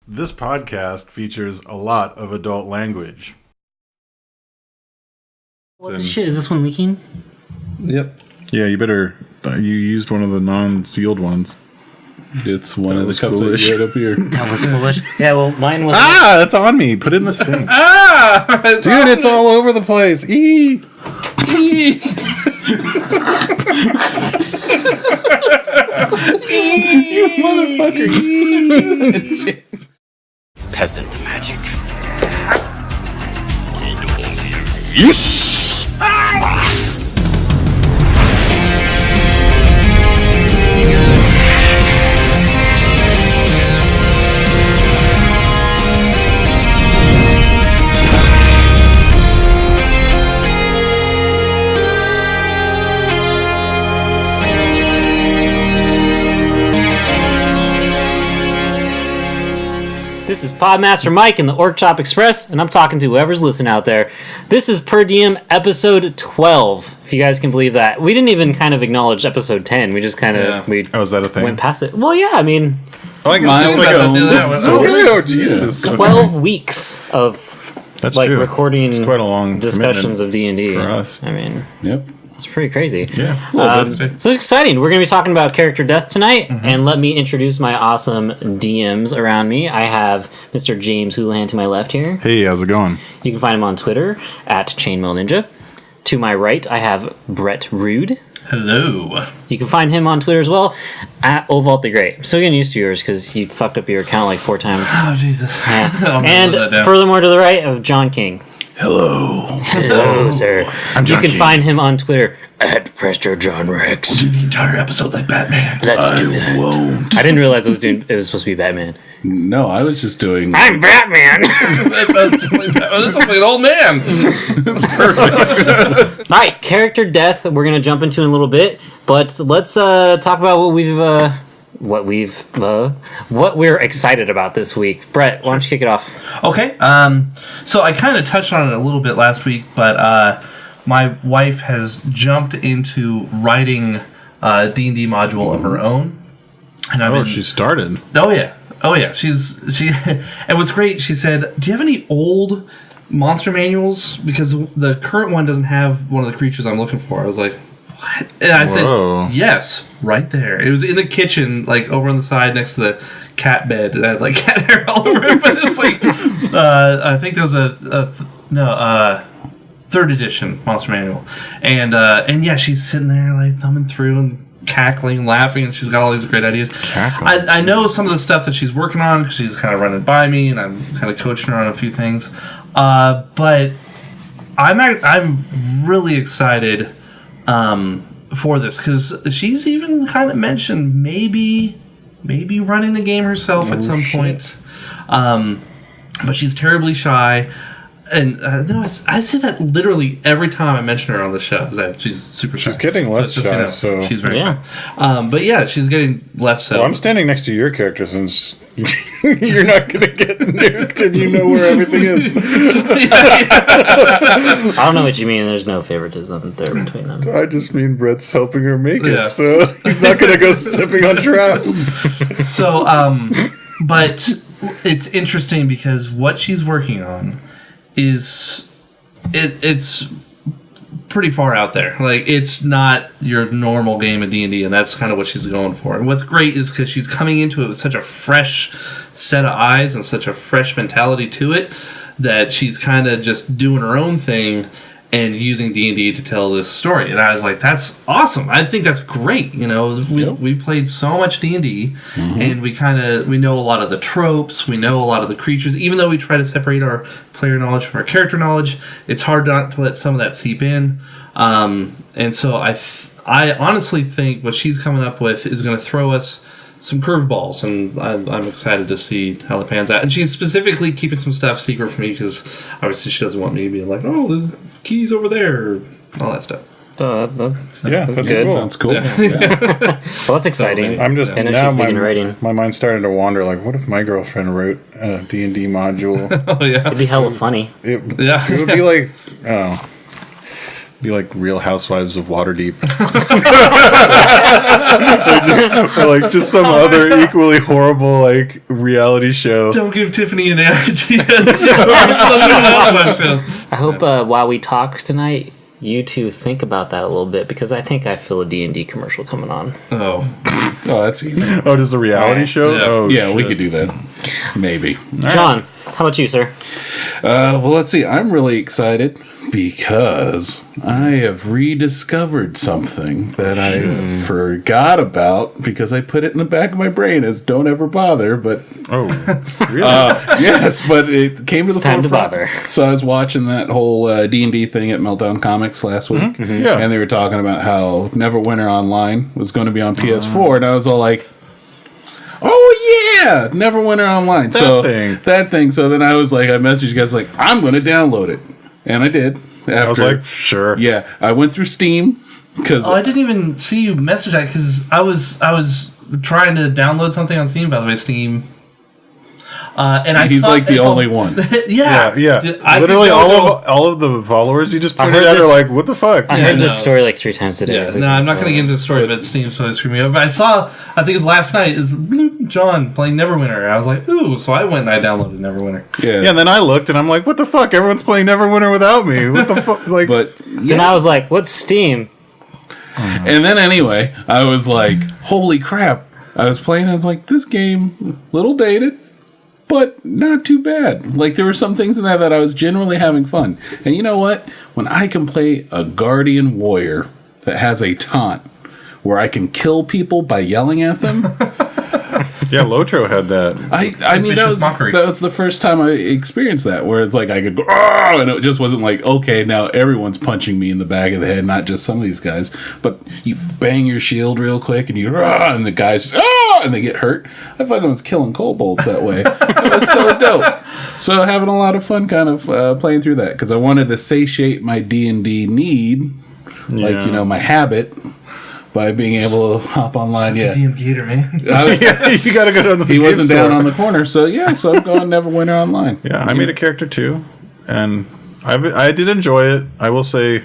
This podcast features a lot of adult language. What the shit? Is this one leaking? Yep. Yeah, you better. You used one of the non-sealed ones. It's one of the cups that you had up here. That was foolish. Yeah, well, mine was. It's on me. Put it in the sink. Dude, it's all over the place. You motherfucker. Peasant magic. This is Podmaster Mike in the Orc-Chop Express, and I'm talking to whoever's listening out there. This is Per Diem episode 12, if you guys can believe that. We didn't even kind of acknowledge episode 10. We just kind of is that a thing? went past it. Well, yeah, I mean, Jesus. 12 weeks of That's like true. recording It's quite a long discussions of D&D for us. I mean, Yep. it's pretty crazy. Yeah. So it's exciting. We're going to be talking about character death tonight, and let me introduce my awesome DMs around me. I have Mr. James Houlihan to my left here. Hey, how's it going? You can find him on Twitter at Chainmail Ninja. To my right, I have Brett Rude. Hello. You can find him on Twitter as well at Ovalt the Great. I'm still getting used to yours because you fucked up your account like 4 times. Oh, Jesus. Yeah. And furthermore to the right of John King. Hello, sir. I'm John You can King. find him on Twitter at Presto John Rex. Do the entire episode like Batman. Let's do that. Won't. I didn't realize it was supposed to be Batman. No, I was just doing. I'm Batman! That sounds just like Batman. This sounds like an old man. It's perfect. Alright, character death we're going to jump into in a little bit, but let's talk about what we're excited about this week. Brett, why don't you kick it off? Okay. So I kind of touched on it a little bit last week, but my wife has jumped into writing a D&D module of her own. And She started. Oh yeah. She and what's great, she said, do you have any old monster manuals? Because the current one doesn't have one of the creatures I'm looking for. I was like, what? And I said, yes, right there. It was in the kitchen, like over on the side next to the cat bed. It had like cat hair all over it, but it's like, I think there was third edition monster manual. And yeah, she's sitting there like thumbing through and cackling and laughing, and she's got all these great ideas. I know some of the stuff that she's working on because she's kind of running by me, and I'm kind of coaching her on a few things. But I'm really excited for this because she's even kind of mentioned maybe running the game herself at some point. But she's terribly shy. And no, I say that literally every time I mention her on the show. Is that she's super shy. She's getting less shy, so she's very shy. But yeah, she's getting less so. Well, I'm standing next to your character since you're not going to get nuked and you know where everything is. I don't know what you mean. There's no favoritism there between them. I just mean Brett's helping her make it, so he's not going to go stepping on traps. So, but it's interesting because what she's working on is it's pretty far out there. Like, it's not your normal game of D&D, and that's kind of what she's going for. And what's great is because she's coming into it with such a fresh set of eyes and such a fresh mentality to it that she's kind of just doing her own thing and using D&D to tell this story. And I was like, that's awesome. I think that's great. You know, we played so much D&D, and we know a lot of the tropes. We know a lot of the creatures. Even though we try to separate our player knowledge from our character knowledge, it's hard not to let some of that seep in. And so I honestly think what she's coming up with is going to throw us some curveballs, and I'm excited to see how it pans out. And she's specifically keeping some stuff secret from me because obviously she doesn't want me to be like, oh, there's keys over there, all that stuff. That's That's good. cool. Sounds cool. Well, that's exciting. I'm just and now she's writing. my mind's starting to wander. Like, what if my girlfriend wrote a D&D module? Oh yeah, It'd be hella funny. It would be like, Be like Real Housewives of Waterdeep. or like just some other equally horrible like reality show. Don't give Tiffany any ideas. I hope while we talk tonight, you two think about that a little bit, because I think I feel a D&D commercial coming on. Oh, that's easy. Oh, just a reality show? Yeah. Oh, Yeah, we shit. could do that. Maybe. John, how about you, sir? Well, let's see. I'm really excited because I have rediscovered something that I forgot about because I put it in the back of my brain as "don't ever bother." But Oh, really? yes, but it came to the time to forefront. bother. So I was watching that whole D&D thing at Meltdown Comics last week, Yeah. and they were talking about how Neverwinter Online was going to be on PS4, and I was all like, "Oh yeah, Neverwinter Online." That thing. So then I was like, I messaged you guys like, "I'm going to download it," and I did. I was like, sure. Yeah, I went through Steam because I didn't even see you message that because I was trying to download something on Steam. By the way, Steam. And he's like the only one. Yeah. Yeah. Literally all of the followers you just pointed heard out this- are like, what the fuck? I heard this no. story like 3 times today. Yeah, no, I'm not going to get into the story about Steam, so it's screwing me up. But I saw, I think it was last night, it's bloop, John playing Neverwinter. And I was like, ooh, so I went and I downloaded Neverwinter. Yeah, and then I looked and I'm like, what the fuck? Everyone's playing Neverwinter without me. What the fuck? Like, But Then I was like, what's Steam? and then anyway, I was like, holy crap. I was playing, I was like, this game, little dated, but not too bad. Like, there were some things in that I was generally having fun. And you know what? When I can play a Guardian Warrior that has a taunt where I can kill people by yelling at them, yeah, Lotro had that. I mean, Vicious mockery. that was the first time I experienced that, where it's like I could go, "Argh!" and it just wasn't like, okay, now everyone's punching me in the back of the head, not just some of these guys, but you bang your shield real quick and you, "Argh!" and the guys, "Ah!" and they get hurt. I thought I was killing kobolds that way. It was so dope. So having a lot of fun kind of playing through that, because I wanted to satiate my D&D need, like, Yeah. you know, my habit, by being able to hop online. Yeah. DM Gator, man. I was, Yeah, you gotta go down to the he game wasn't store. down on the corner, so yeah, so I'm going Neverwinter Online. Yeah, I made a character too, and I did enjoy it. I will say,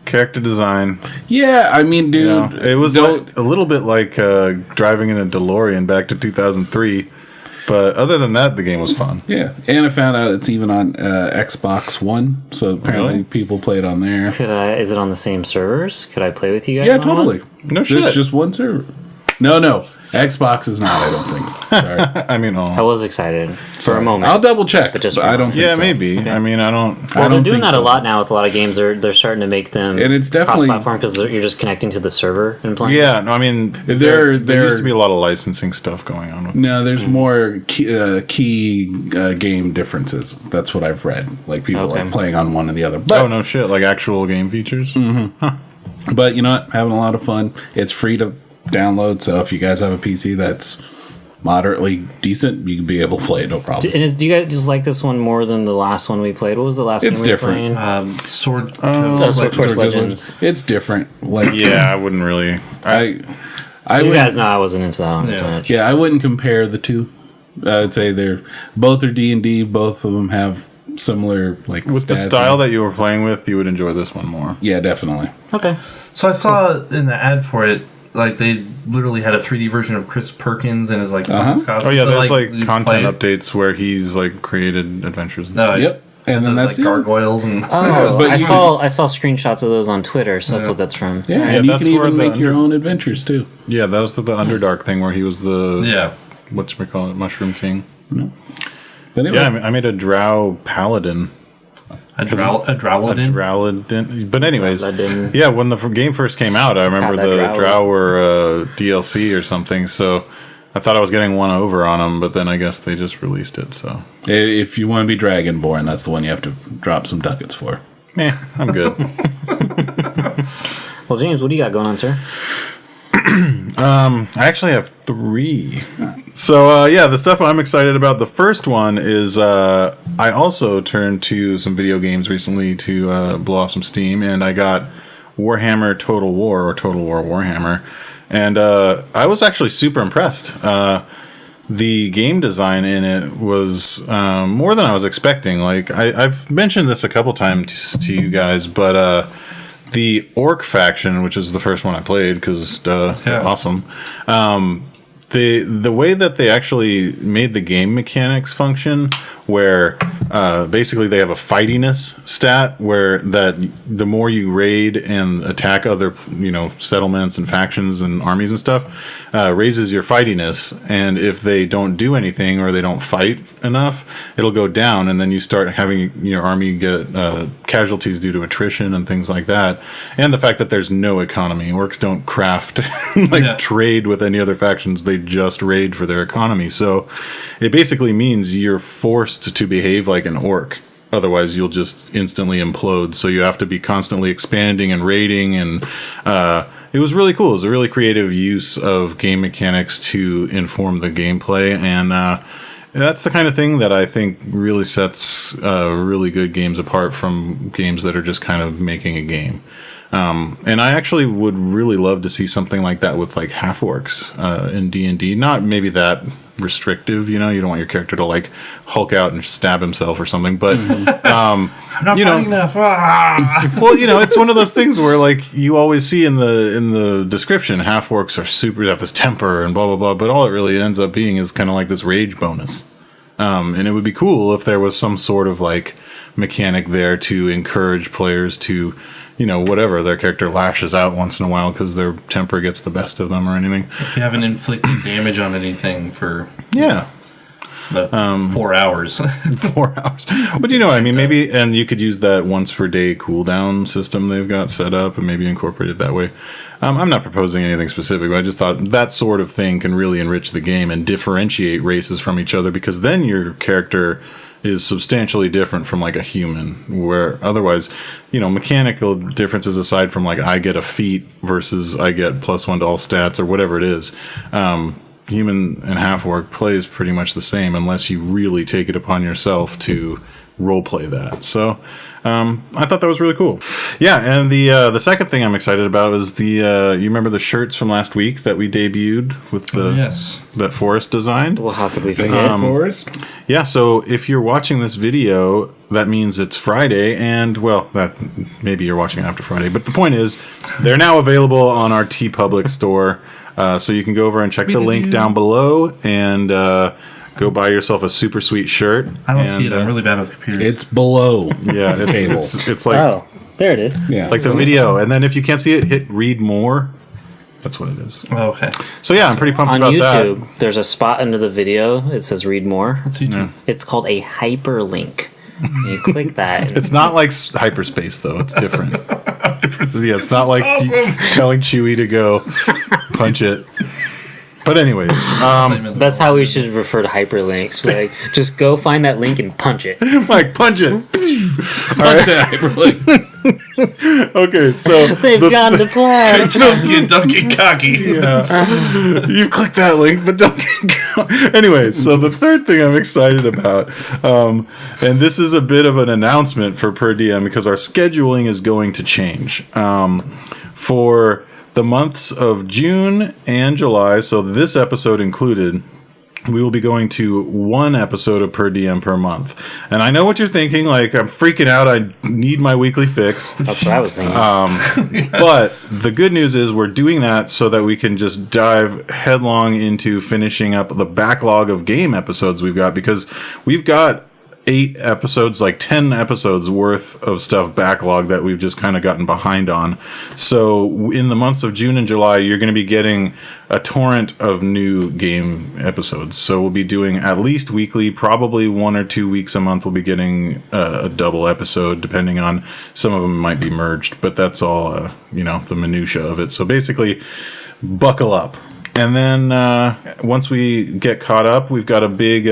character design. Yeah, I mean, dude, You know, it was don't- like, a little bit like driving in a DeLorean back to 2003. But other than that, the game was fun. yeah, and I found out it's even on Xbox One, so apparently Really? people play it on there. Is it on the same servers? Could I play with you guys? Yeah, on one? totally. No There's shit. just one server. No, Xbox is not. I don't think. Sorry, I mean, I was excited for a moment. I'll double check, But just but I don't. Think yeah, so. maybe. I mean, I don't. Well, they're don't doing think that a so. lot now with a lot of games. They're starting to make them And it's definitely- cross-platform because you're just connecting to the server and playing. Yeah, no, I mean, There used to be a lot of licensing stuff going on. With No, there's more key game differences. That's what I've read. Like people Okay. like playing on one and the other. But Oh no, shit! Like actual game features. But you know what? Having a lot of fun. It's free to download, so if you guys have a PC that's moderately decent, you can be able to play it, no problem. And do you guys just like this one more than the last one we played? What was the last It's game we different. were playing? Sword. Sword Sword Legends. It's different. Like Yeah, I wouldn't really. I You would, guys know I wasn't into that one as much. yeah, I wouldn't compare the two. I would say they're both are D&D. Both of them have similar like With the stats style and- that you were playing with, you would enjoy this one more. Yeah, definitely. Okay. So I saw in the ad for it, like they literally had a 3D version of Chris Perkins and his like costume. Oh yeah, So, there's like you content play it. updates where he's like created adventures. And No, stuff. Yep. And then that's like it. gargoyles and Oh, but I you- saw screenshots of those on Twitter, so that's what that's from. Yeah, Yeah, and you that's can where even the make your under- own adventures too. Yeah, that was the Underdark thing where he was the yeah. whatchamacallit, Mushroom King. But anyway, Yeah, I made a Drow Paladin. A Drowladin. Drowladin. But anyways, Paladin. yeah, when the game first came out, I remember that the Drow. Drow were DLC or something, so I thought I was getting one over on them, but then I guess they just released it, so. if you want to be Dragonborn, that's the one you have to drop some ducats for. I'm good. Well, James, what do you got going on, sir? I actually have 3. So, yeah, the stuff I'm excited about. The first one is I also turned to some video games recently to blow off some steam, and I got Warhammer Total War, or Total War Warhammer. And I was actually super impressed. The game design in it was more than I was expecting. Like, I've mentioned this a couple times to you guys, but the Orc faction, which is the first one I played, because they're awesome. The way that they actually made the game mechanics function, where basically they have a fightiness stat, where that the more you raid and attack other settlements and factions and armies and stuff, raises your fightiness, and if they don't do anything or they don't fight enough, it'll go down, and then you start having your army get casualties due to attrition and things like that. And the fact that there's no economy. Orcs don't craft trade with any other factions, they just raid for their economy. So it basically means you're forced to behave like an orc, otherwise you'll just instantly implode. So you have to be constantly expanding and raiding, and it was really cool. It was a really creative use of game mechanics to inform the gameplay, and that's the kind of thing that I think really sets really good games apart from games that are just kind of making a game. And I actually would really love to see something like that with like half orcs in D&D. Not maybe that restrictive, you don't want your character to like Hulk out and stab himself or something, but I'm not fighting enough. Well, it's one of those things where like you always see in the description, half orcs are super, they have this temper and blah blah blah, but all it really ends up being is kind of like this rage bonus. And it would be cool if there was some sort of like mechanic there to encourage players to, whatever, their character lashes out once in a while because their temper gets the best of them or anything. If you haven't inflicted damage on anything for 4 hours. 4 hours. But maybe, and you could use that once per day cooldown system they've got set up and maybe incorporate it that way. I'm not proposing anything specific, but I just thought that sort of thing can really enrich the game and differentiate races from each other, because then your character is substantially different from like a human, where otherwise, mechanical differences aside from like I get a feat versus I get +1 to all stats or whatever it is, human and half orc plays pretty much the same unless you really take it upon yourself to roleplay that. So I thought that was really cool. Yeah, and the second thing I'm excited about is you remember the shirts from last week that we debuted with that Forrest designed? Well, how could we forget? Forrest? Yeah, so if you're watching this video, that means it's Friday, and that maybe you're watching it after Friday, but the point is they're now available on our TeePublic store, so you can go over and check the link down below and go buy yourself a super sweet shirt. I don't see it. I'm really bad with computers. It's below. Yeah, it's like there it is. Yeah, like the video, and then if you can't see it, hit read more. That's what it is. Oh, okay. So yeah, I'm pretty pumped on about YouTube, that. There's a spot under the video. It says read more. That's YouTube. Yeah. It's called a hyperlink. You click that. It's not like hyperspace though. It's different. Yeah, it's not like telling Chewie to go punch it. But anyways, that's how we should refer to hyperlinks. We're like, just go find that link and punch it. Like punch it. Punch that hyperlink. Okay, so they've gone to plan. Don't get cocky. Yeah, you click that link, but don't get. Anyways, so the third thing I'm excited about, and this is a bit of an announcement for Per DM because our scheduling is going to change for the months of June and July. So this episode included, we will be going to one episode of Per DM per month. And I know what you're thinking, like, I'm freaking out, I need my weekly fix. That's what I was thinking. But the good news is we're doing that so that we can just dive headlong into finishing up the backlog of game episodes we've got, because we've got 8 episodes, like 10 episodes worth of stuff backlog that we've just kind of gotten behind on. So in the months of June and July, you're going to be getting a torrent of new game episodes. So we'll be doing at least weekly, probably 1 or 2 weeks a month. We'll be getting a double episode, depending on, some of them might be merged, but that's all, the minutia of it. So basically, buckle up. And then once we get caught up, we've got a big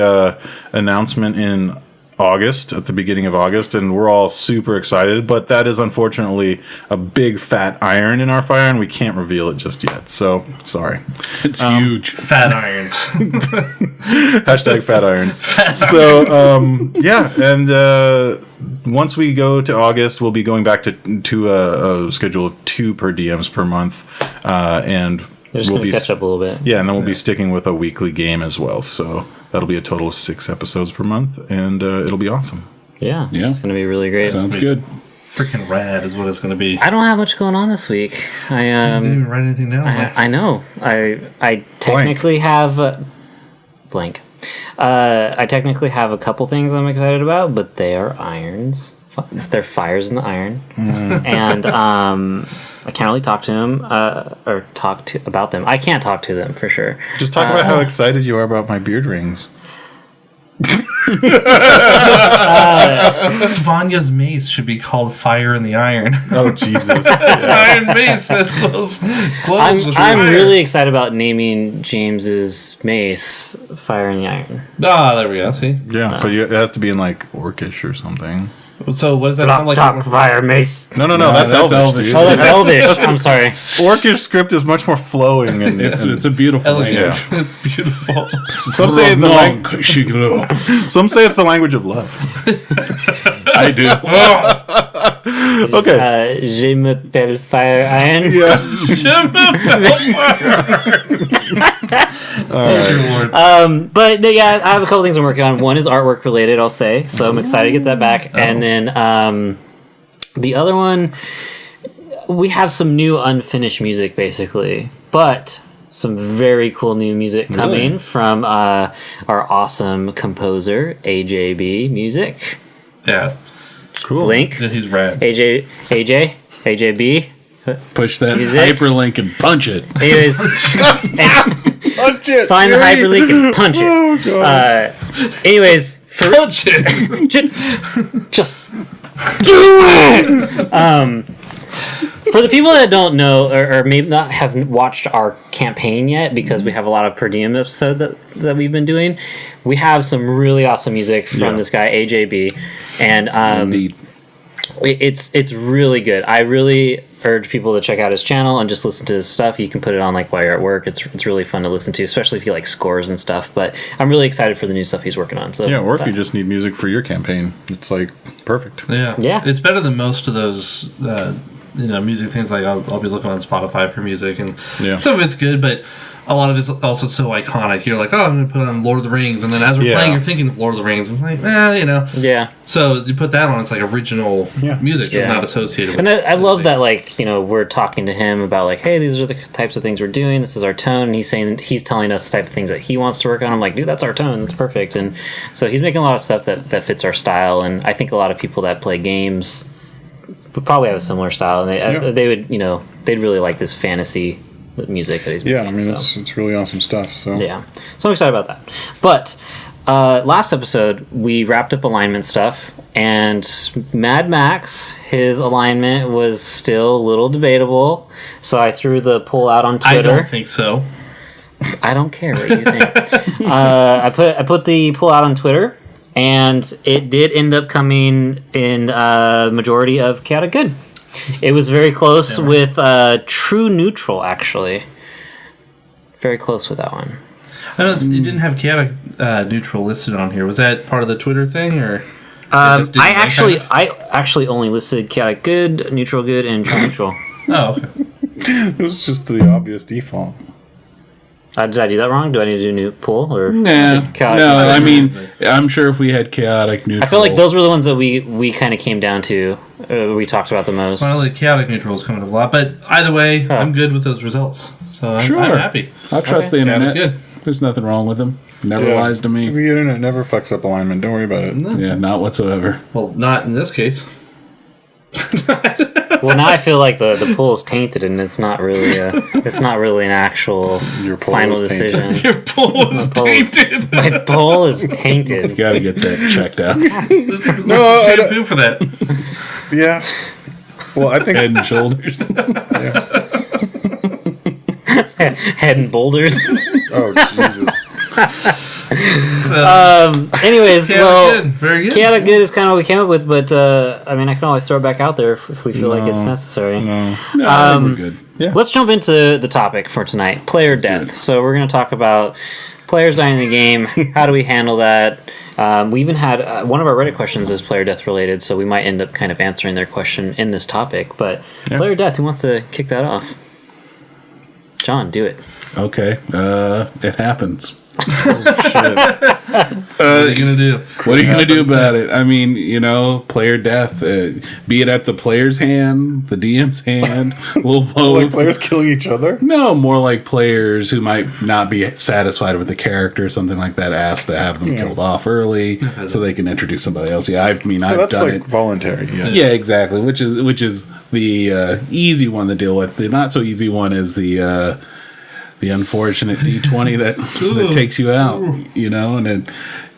announcement in August, at the beginning of August, and we're all super excited, but that is unfortunately a big fat iron in our fire, and we can't reveal it just yet. So, sorry. It's huge. Fat irons. Hashtag fat irons. So, yeah, and once we go to August, we'll be going back to a schedule of 2 per DMs per month, and just going to catch up a little bit. Yeah, and then we'll be sticking with a weekly game as well. So that'll be a total of 6 episodes per month, and it'll be awesome. Yeah. It's going to be really great. Sounds good. freaking rad is what it's going to be. I don't have much going on this week. I didn't even write anything down. I know. I technically have blank. I technically have a couple things I'm excited about, but they are irons. They're fires in the iron, and I can't really talk to him or about them. I can't talk to them for sure. Just talk about how excited you are about my beard rings. Svanya's mace should be called Fire in the Iron. Oh Jesus! Iron mace. Those I'm really excited about naming James's mace Fire in the Iron. Ah, there we go. See. Yeah, but it has to be in like Orcish or something. So what does that sound like? Talk fire mace. No, that's Elvish. Dude. Oh, that's Elvish. I'm sorry. Orcish script is much more flowing, and It's a beautiful Elegant. language. It's beautiful. some say some say it's the language of love. I do. Okay. Je m'appelle Fire Iron. Yeah. But yeah, I have a couple things I'm working on. One is artwork related, I'll say. So I'm excited to get that back. And then the other one, we have some new unfinished music, basically. But some very cool new music coming from our awesome composer, AJB Music. Yeah. Cool. Link. He's rad. AJB. Push that Music. hyperlink and punch it. Anyways, Punch it. find the hyperlink and punch it. Oh god. Anyways, for Punch it. just for the people that don't know or maybe not have watched our campaign yet, because we have a lot of per diem episode that we've been doing, we have some really awesome music from this guy AJB, and Indeed. it's really good. I really urge people to check out his channel and just listen to his stuff. You can put it on like while you're at work. It's really fun to listen to, especially if you like scores and stuff. But I'm really excited for the new stuff he's working on. So Yeah, or if you just need music for your campaign, it's like perfect. Yeah. Yeah. It's better than most of those music things. Like I'll be looking on Spotify for music, and some of it's good, but a lot of it's also so iconic. You're like, oh, I'm going to put on Lord of the Rings, and then as we're playing, you're thinking of Lord of the Rings. It's like, Yeah. So you put that on, it's like original music that's Yeah. not associated with And it. I love that, like, we're talking to him about, like, hey, these are the types of things we're doing. This is our tone. And he's telling us the type of things that he wants to work on. I'm like, dude, that's our tone. That's perfect. And so he's making a lot of stuff that fits our style. And I think a lot of people that play games would probably have a similar style. And they would, they'd really like this fantasy music that he's making. Yeah, I mean, it's really awesome stuff. So Yeah. So I'm excited about that. But last episode, we wrapped up alignment stuff, and Mad Max, his alignment was still a little debatable. So I threw the poll out on Twitter. I don't think so. I don't care what you think. I put the poll out on Twitter, and it did end up coming in majority of chaotic good. It was very close with true neutral, actually. Very close with that one. I know it didn't have chaotic neutral listed on here. Was that part of the Twitter thing, or? I actually only listed chaotic good, neutral good, and true neutral. Oh, okay. it was just the obvious default. Did I do that wrong? Do I need to do a new poll or Nah, chaotic? no. I mean, I'm sure if we had chaotic neutral, I feel like those were the ones that we kind of came down to. We talked about the most. Well, the chaotic neutral is coming up a lot, but either way, I'm good with those results. So I'm happy. I trust the internet. Chaotic There's nothing wrong with them. Never lies to me. The internet never fucks up alignment. Don't worry about it. Yeah, not whatsoever. Well, not in this case. Well, now I feel like the poll is tainted, and it's not really an actual Your poll final is tainted. decision. Your poll is tainted. My poll is tainted. You got to get that checked out. Let's No, I shampoo for that. Yeah. Well, I think Head and shoulders. Head and boulders. Oh Jesus. Anyways, Good. Very good. chaotic good is kind of what we came up with, but I mean, I can always throw it back out there if we feel like it's necessary. No, we're good. Let's jump into the topic for tonight: player death. So we're going to talk about players dying in the game. How do we handle that? We even had one of our Reddit questions is player death related, so we might end up kind of answering their question in this topic. But player death, who wants to kick that off? John, do it. Okay, it happens. What are you gonna do? What are you going to do about it? I mean, player death. Be it at the player's hand, the DM's hand, we'll both. Like players killing each other? No, more like players who might not be satisfied with the character, something like that, asked to have them killed off early so they can introduce somebody else. Yeah, I've That's done like it. voluntary. Yeah. Yeah, exactly. Which is the easy one to deal with. The not so easy one is the unfortunate D20 that takes you out. And then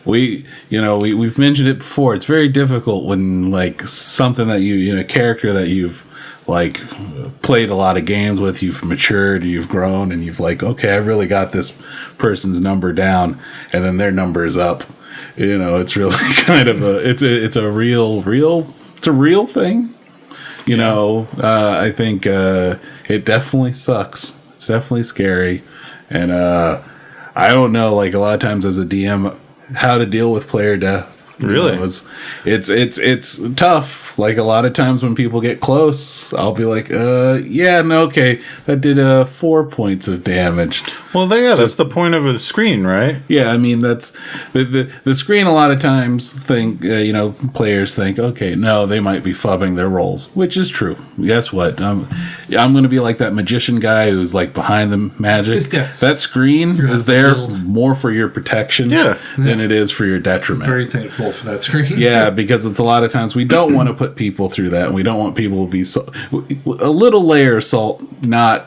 we've mentioned it before. It's very difficult when like something that a character that you've like played a lot of games with, you've matured, you've grown, and you've like, okay, I really got this person's number down, and then their number is up. It's really kind of it's a real thing. I think it definitely sucks. It's definitely scary, and I don't know. Like a lot of times as a DM, how to deal with player death. Really? It's tough. Like a lot of times when people get close, I'll be like, okay, that did 4 points of damage. Well, that's the point of a screen, right? Yeah, I mean that's the screen. A lot of times players think, okay, no, they might be fubbing their rolls, which is true. Guess what? I'm going to be like that magician guy who's like behind the magic. Yeah. That screen is there killed. more for your protection than it is for your detriment. Very thankful for that screen. Yeah, because it's a lot of times we don't want to put people through that. And we don't want people to be a little layer of salt, not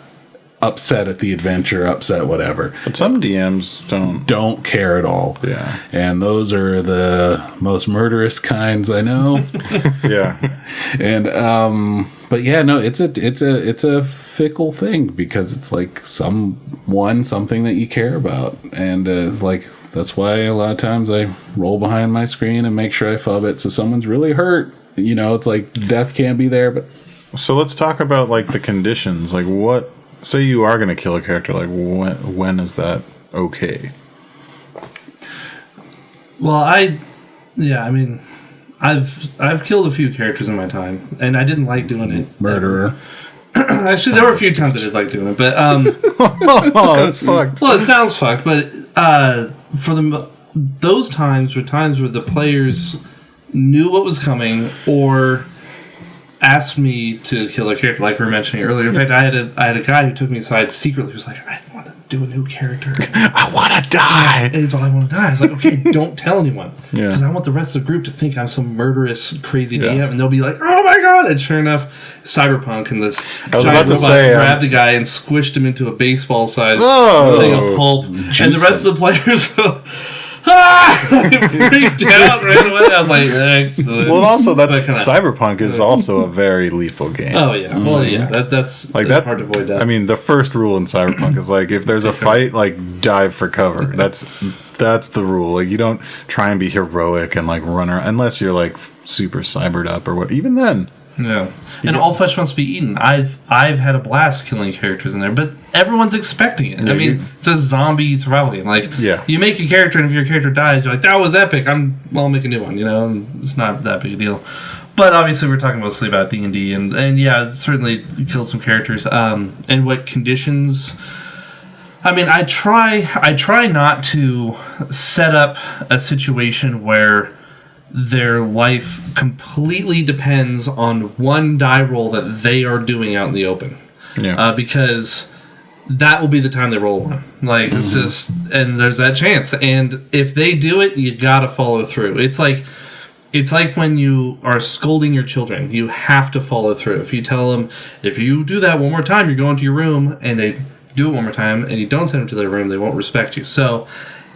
upset at the adventure, upset whatever. But some DMs Don't care at all. Yeah. And those are the most murderous kinds I know. Yeah. And but yeah, no, it's a fickle thing because it's like something that you care about, and like that's why a lot of times I roll behind my screen and make sure I fub it so someone's really hurt. It's like death can't be there, but So let's talk about like the conditions. Like what? Say you are going to kill a character. Like when is that okay? Well, I've killed a few characters in my time, and I didn't like doing it. murderer. Actually, there were a few times I did like doing it, but Oh, that's fucked. well, it sounds fucked. But for those times were times where the players knew what was coming or asked me to kill a character, like we were mentioning earlier. In fact, I had a guy who took me aside secretly. He was like, "I want to do a new character. I want to die. And it's all I want to die." I was like, "Okay, don't tell anyone, Yeah. because I want the rest of the group to think I'm some murderous, crazy Yeah. DM, and they'll be like, 'Oh my god!" And sure enough, Cyberpunk and this I was giant about to robot say, grabbed a guy and squished him into a baseball-sized Oh. thing of pulp, and the rest of the players. Freaked out, ran away. I was like, excellent. Well, also that's That kinda- Cyberpunk is also a very lethal game. Oh yeah, well yeah, that's Like that's that hard to avoid that. I mean, the first rule in Cyberpunk is like if there's a fight, like dive for cover. That's the rule. Like you don't try and be heroic and like run around unless you're like super cybered up or what. Even then, yeah, and all flesh must be eaten. I've had a blast killing characters in there, but everyone's expecting it. I mean, it's a zombie survival game. Like, Yeah. you make a character, and if your character dies, you're like, "That was epic." I'll make a new one. And it's not that big a deal. But obviously, we're talking mostly about D&D, and yeah, certainly killed some characters. And what conditions? I mean, I try not to set up a situation where their life completely depends on one die roll that they are doing out in the open. yeah. Because that will be the time they roll one. Like, it's just, and there's that chance. And if they do it, you gotta follow through. It's like when you are scolding your children. You have to follow through. If you tell them, if you do that one more time, you're going to your room, and they do it one more time, and you don't send them to their room, they won't respect you. So,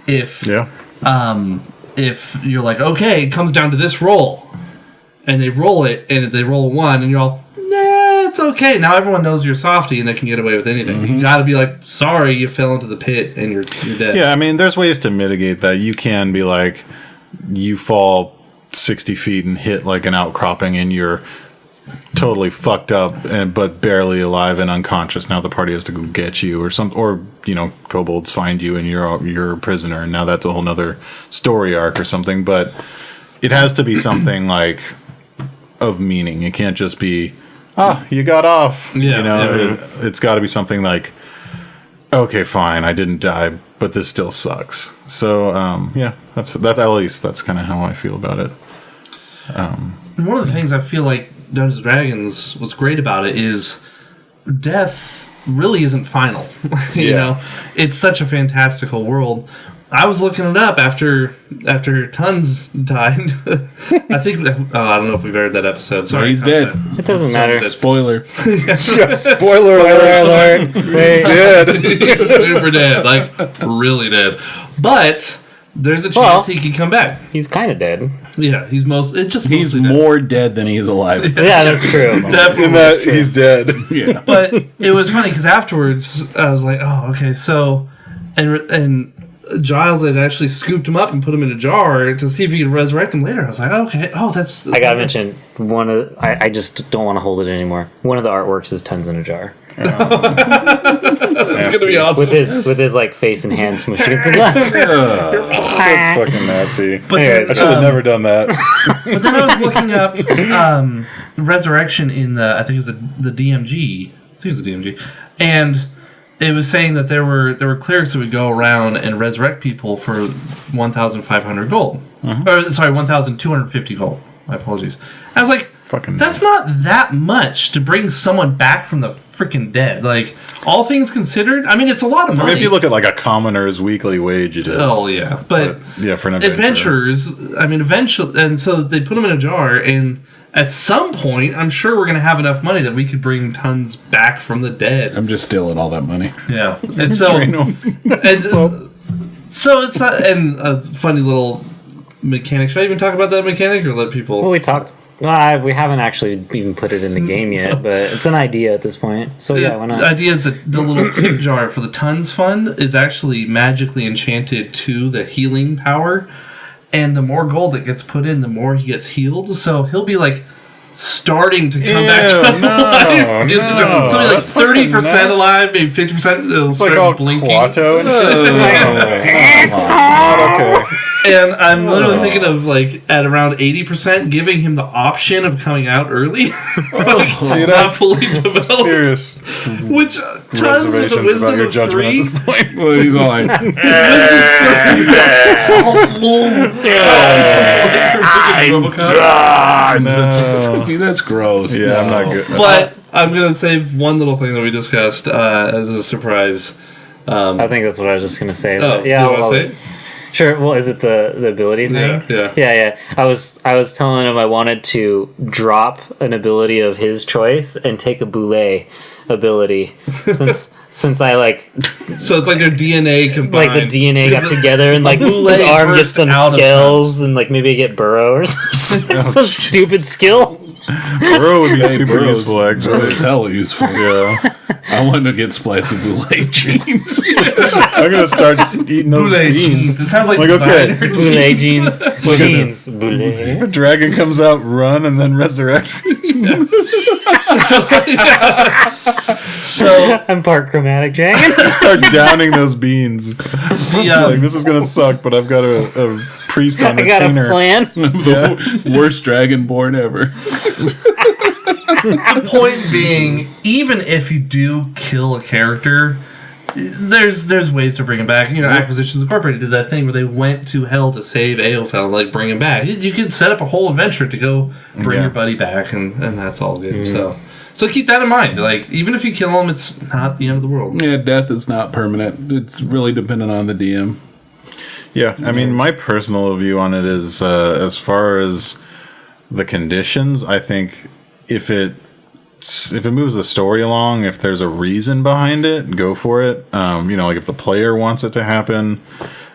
if you're like, okay, it comes down to this roll, and they roll it, and they roll a 1, and you're all, nah, it's okay. Now everyone knows you're softy, and they can get away with anything. You gotta be like, sorry, you fell into the pit, and you're dead. Yeah, I mean, there's ways to mitigate that. You can be like, you fall 60 feet and hit like an outcropping, and you're totally fucked up, but barely alive and unconscious. Now the party has to go get you, or kobolds find you, and you're a prisoner. And now that's a whole nother story arc or something. But it has to be something like of meaning. It can't just be, you got off. Yeah, It's got to be something like okay, fine, I didn't die, but this still sucks. So yeah, that's at least that's kind of how I feel about it. And one of the things I feel like Dungeons and Dragons was great about it is death really isn't final. You know, it's such a fantastical world. I was looking it up after Tons died. I think I don't know if we've aired that episode. Sorry, he's dead. It doesn't matter. Spoiler. Spoiler alert! Alert. He's dead. He's super dead, like really dead. But there's a chance he could come back. He's kind of dead. Yeah, he's He's mostly dead. more dead than he is alive. Yeah, that's true. Definitely In that true. he's dead. Yeah. But it was funny because afterwards I was like, oh, okay, so and Giles had actually scooped him up and put him in a jar to see if he could resurrect him later. I was like, okay, that's. I gotta mention I just don't want to hold it anymore. One of the artworks is Tons in a jar It's gonna be awesome. with his like face and hands smushed against the glass. That's fucking nasty. But Anyways, I should have never done that. But then I was looking up resurrection in I think it was the DMG. I think it was the DMG, and it was saying that there were clerics that would go around and resurrect people for 1,500 gold, or sorry, 1,250 gold. My apologies. I was like, Fucking that's not that much to bring someone back from the freaking dead. Like, all things considered, I mean, it's a lot of money. I mean, if you look at like a commoner's weekly wage, it is. Oh yeah, but yeah, for an adventurer. adventurers. I mean, eventually, and so they put them in a jar, and at some point, I'm sure we're gonna have enough money that we could bring Tons back from the dead. I'm just stealing all that money. Yeah, and so, so it's and a funny little mechanic. Should I even talk about that mechanic, or let people? Well, we talked. Well, we haven't actually even put it in the game yet, but it's an idea at this point. So yeah, why The not? idea is that the little tip jar for the Tons fund is actually magically enchanted to the healing power, and the more gold that gets put in, the more he gets healed. So he'll be like starting to come back to life. no, So he'll be like that's fucking 30% nasty. alive, maybe 50%. It'll It's start like all blinking. Quato and shit. Not okay. And I'm literally thinking of like at around 80%, giving him the option of coming out early, Dude, not fully developed. Serious Which Tons with the reservations about wisdom your of judgment at 3. this point. Well, he's all like, that's gross. Yeah, I'm not good. But I'm gonna save one little thing that we discussed as a surprise. I think that's what I was just gonna say. Oh, but yeah, do you want well, to say it? sure. Well, is it the ability thing? Yeah. I was telling him I wanted to drop an ability of his choice and take a boulet ability since I like So it's like their DNA combined. the DNA got together and like his Boule arm gets burst some out of scales and like maybe I get burrow or some stupid skill. Burrow would be super Burrow's useful, actually. It's hella useful. Yeah. I want to get spliced with boule jeans. I'm going to start eating those Boule beans. jeans. It sounds like okay. designer Boulet jeans, jeans, If boulet. a dragon comes out, run, and then resurrect me. So I'm part chromatic dragon. Start downing those beans. Like, this is going to suck, but I've got a priest on I got a retainer. plan. The worst dragonborn ever. the point being, even if you do kill a character, there's ways to bring him back. You know, Acquisitions Incorporated did that thing where they went to hell to save Aofel, like bring him back. You can set up a whole adventure to go bring your buddy back, and that's all good. So keep that in mind. Like, even if you kill him, it's not the end of the world. Yeah, death is not permanent. It's really dependent on the DM. Yeah, I mean, my personal view on it is, as far as the conditions, I think if it moves the story along, if there's a reason behind it, go for it. You know, like if the player wants it to happen,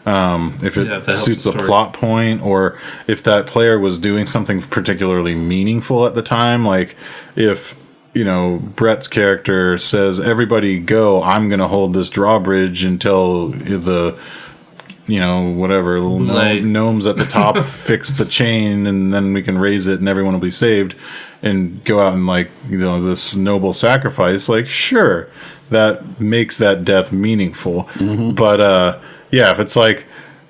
if it helps suits the the story. plot point, or if that player was doing something particularly meaningful at the time, like if, you know, Brett's character says, everybody go, I'm going to hold this drawbridge until the, you know, whatever, little gnomes at the top fix the chain, and then we can raise it and everyone will be saved, and go out and, like, you know, this noble sacrifice. Like, sure, that makes that death meaningful. But, yeah, if it's like,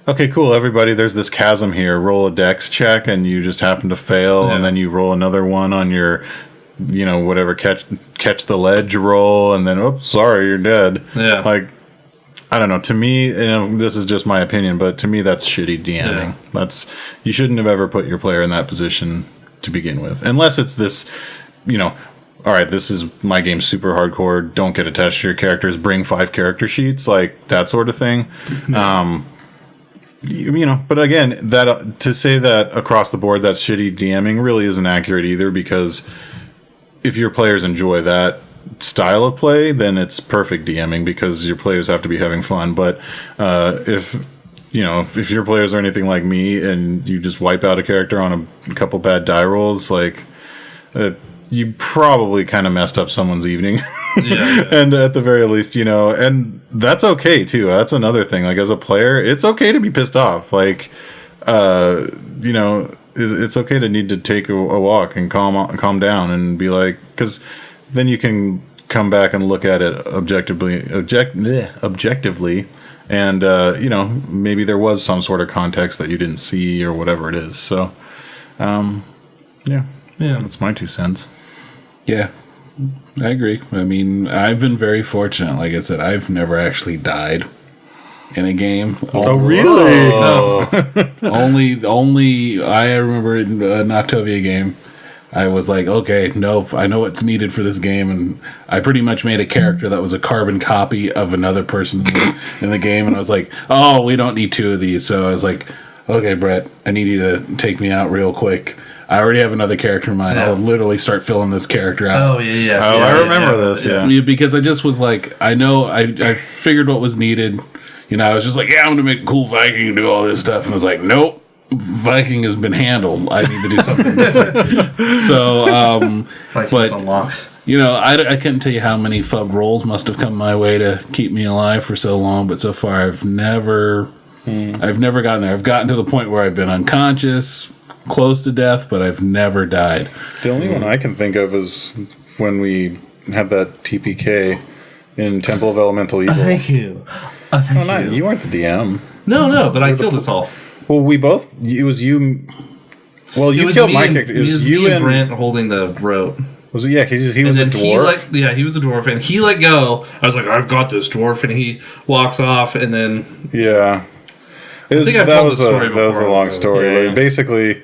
okay, cool, everybody, there's this chasm here, roll a dex check, and you just happen to fail, and then you roll another one on your, you know, whatever, catch the ledge roll, and then, oops, sorry, you're dead. Yeah. Like, I don't know. To me, this is just my opinion, but to me, that's shitty DMing. You shouldn't have ever put your player in that position to begin with, unless it's this, all right, this is my game super hardcore. Don't get attached to your characters. Bring 5 character sheets, like that sort of thing. But again, that to say that across the board that's shitty DMing really isn't accurate either, because if your players enjoy that style of play, then it's perfect DMing because your players have to be having fun. But if your players are anything like me and you just wipe out a character on a couple bad die rolls, like you probably kind of messed up someone's evening. And at the very least, and that's okay too. That's another thing. Like, as a player, it's okay to be pissed off. Like, it's okay to need to take a walk and calm down and be like, because then you can come back and look at it objectively, and maybe there was some sort of context that you didn't see or whatever it is. So, that's my 2 cents. Yeah, I agree. I mean, I've been very fortunate. Like I said, I've never actually died in a game. Oh, really? No. only I remember in an Octavia game, I was like, okay, nope, I know what's needed for this game, and I pretty much made a character that was a carbon copy of another person in the game, and I was like, oh, we don't need 2 of these. So I was like, okay, Brett, I need you to take me out real quick. I already have another character in mind. I'll literally start filling this character out. Oh, yeah. I remember this, yeah. Because I just was like, I figured what was needed. I was just like, yeah, I'm going to make a cool Viking and do all this stuff. And I was like, nope, Viking has been handled. I need to do something different. So, Viking's unlocked. I couldn't tell you how many FUB rolls must have come my way to keep me alive for so long. But so far, I've never gotten there. I've gotten to the point where I've been unconscious, close to death, but I've never died. The only one I can think of is when we had that TPK in Temple of Elemental Evil. Thank you. You weren't the DM. No, but I killed us all. Well, we both. It was you. Well, you killed my character. It was you and Brent holding the rope. Was it? Yeah, he was a dwarf. He was a dwarf, and he let go. I was like, I've got this dwarf, and he walks off, and then I think I've told this story before. That was a long story. Yeah. Basically,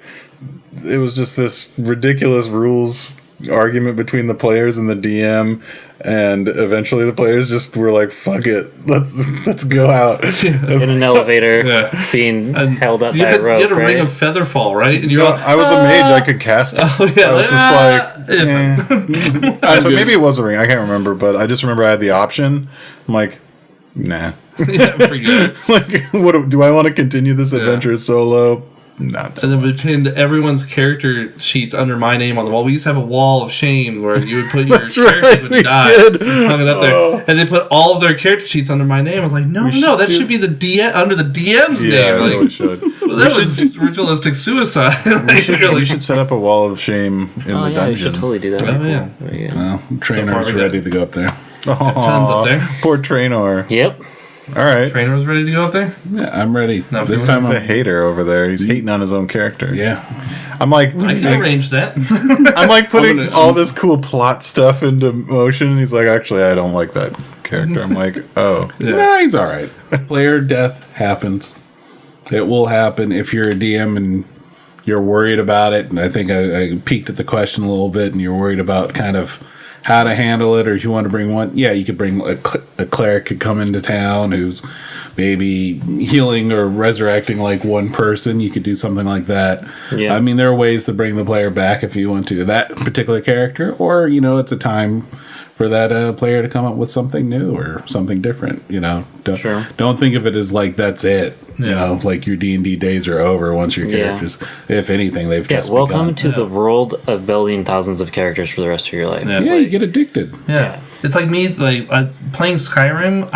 it was just this ridiculous rules argument between the players and the DM, and eventually the players just were like, "Fuck it, let's go out." In an elevator, being held up by a rope. You had a ring of Featherfall, right? And you're like, I was a mage; I could cast it. I was just like, but maybe it was a ring. I can't remember, but I just remember I had the option. I'm like, nah. Like, what do I want to continue this adventure solo? Not so. And then we pinned everyone's character sheets under my name on the wall. We used to have a wall of shame where you would put your characters when you died. Hung it up there. And they put all of their character sheets under my name. I was like, no, that should be the DM under the DM's name. Yeah, like, really should. That was ritualistic suicide. We should set up a wall of shame in the dungeon. We should totally do that. Oh, yeah. Well, Trainor's ready to go up there. Tons up there. Poor Trainor. Yep. All right. Trainer was ready to go up there? Yeah, I'm ready. No, this time he's a hater over there. He's hating on his own character. Yeah. I'm like, I can arrange that. I'm like putting all this cool plot stuff into motion, and he's like, actually, I don't like that character. I'm like, oh. Yeah. Nah, he's all right. Player death happens. It will happen if you're a DM and you're worried about it. And I think I peeked at the question a little bit, and you're worried about kind of how to handle it, or if you want to bring one, you could bring a cleric could come into town who's maybe healing or resurrecting like one person. You could do something like that. Yeah. I mean, there are ways to bring the player back if you want to that particular character, or it's a time for that player to come up with something new or something different. Don't think of it as like that's it. Like your D&D days are over once your characters. If anything, they've just welcome to the world of building thousands of characters for the rest of your life. Yeah, you get addicted. Yeah, it's like me playing Skyrim.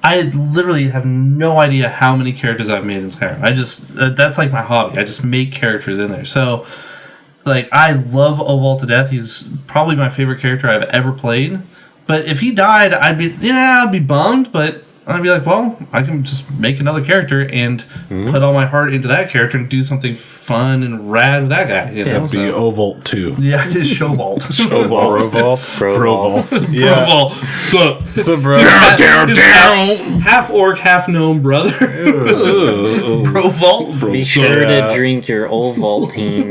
I literally have no idea how many characters I've made in Skyrim. I just that's like my hobby. I just make characters in there. So, I love Oval to death. He's probably my favorite character I've ever played. But if he died, I'd be bummed. But I'd be like, well, I can just make another character and put all my heart into that character and do something fun and rad with that guy. You know? That'd be Ovolt 2. Yeah, his Showvault. Brovault. Brovault. Yeah. Showvault. So, So, bro. his half orc, half gnome brother. Brovault. Be sure to drink your Ovaltine.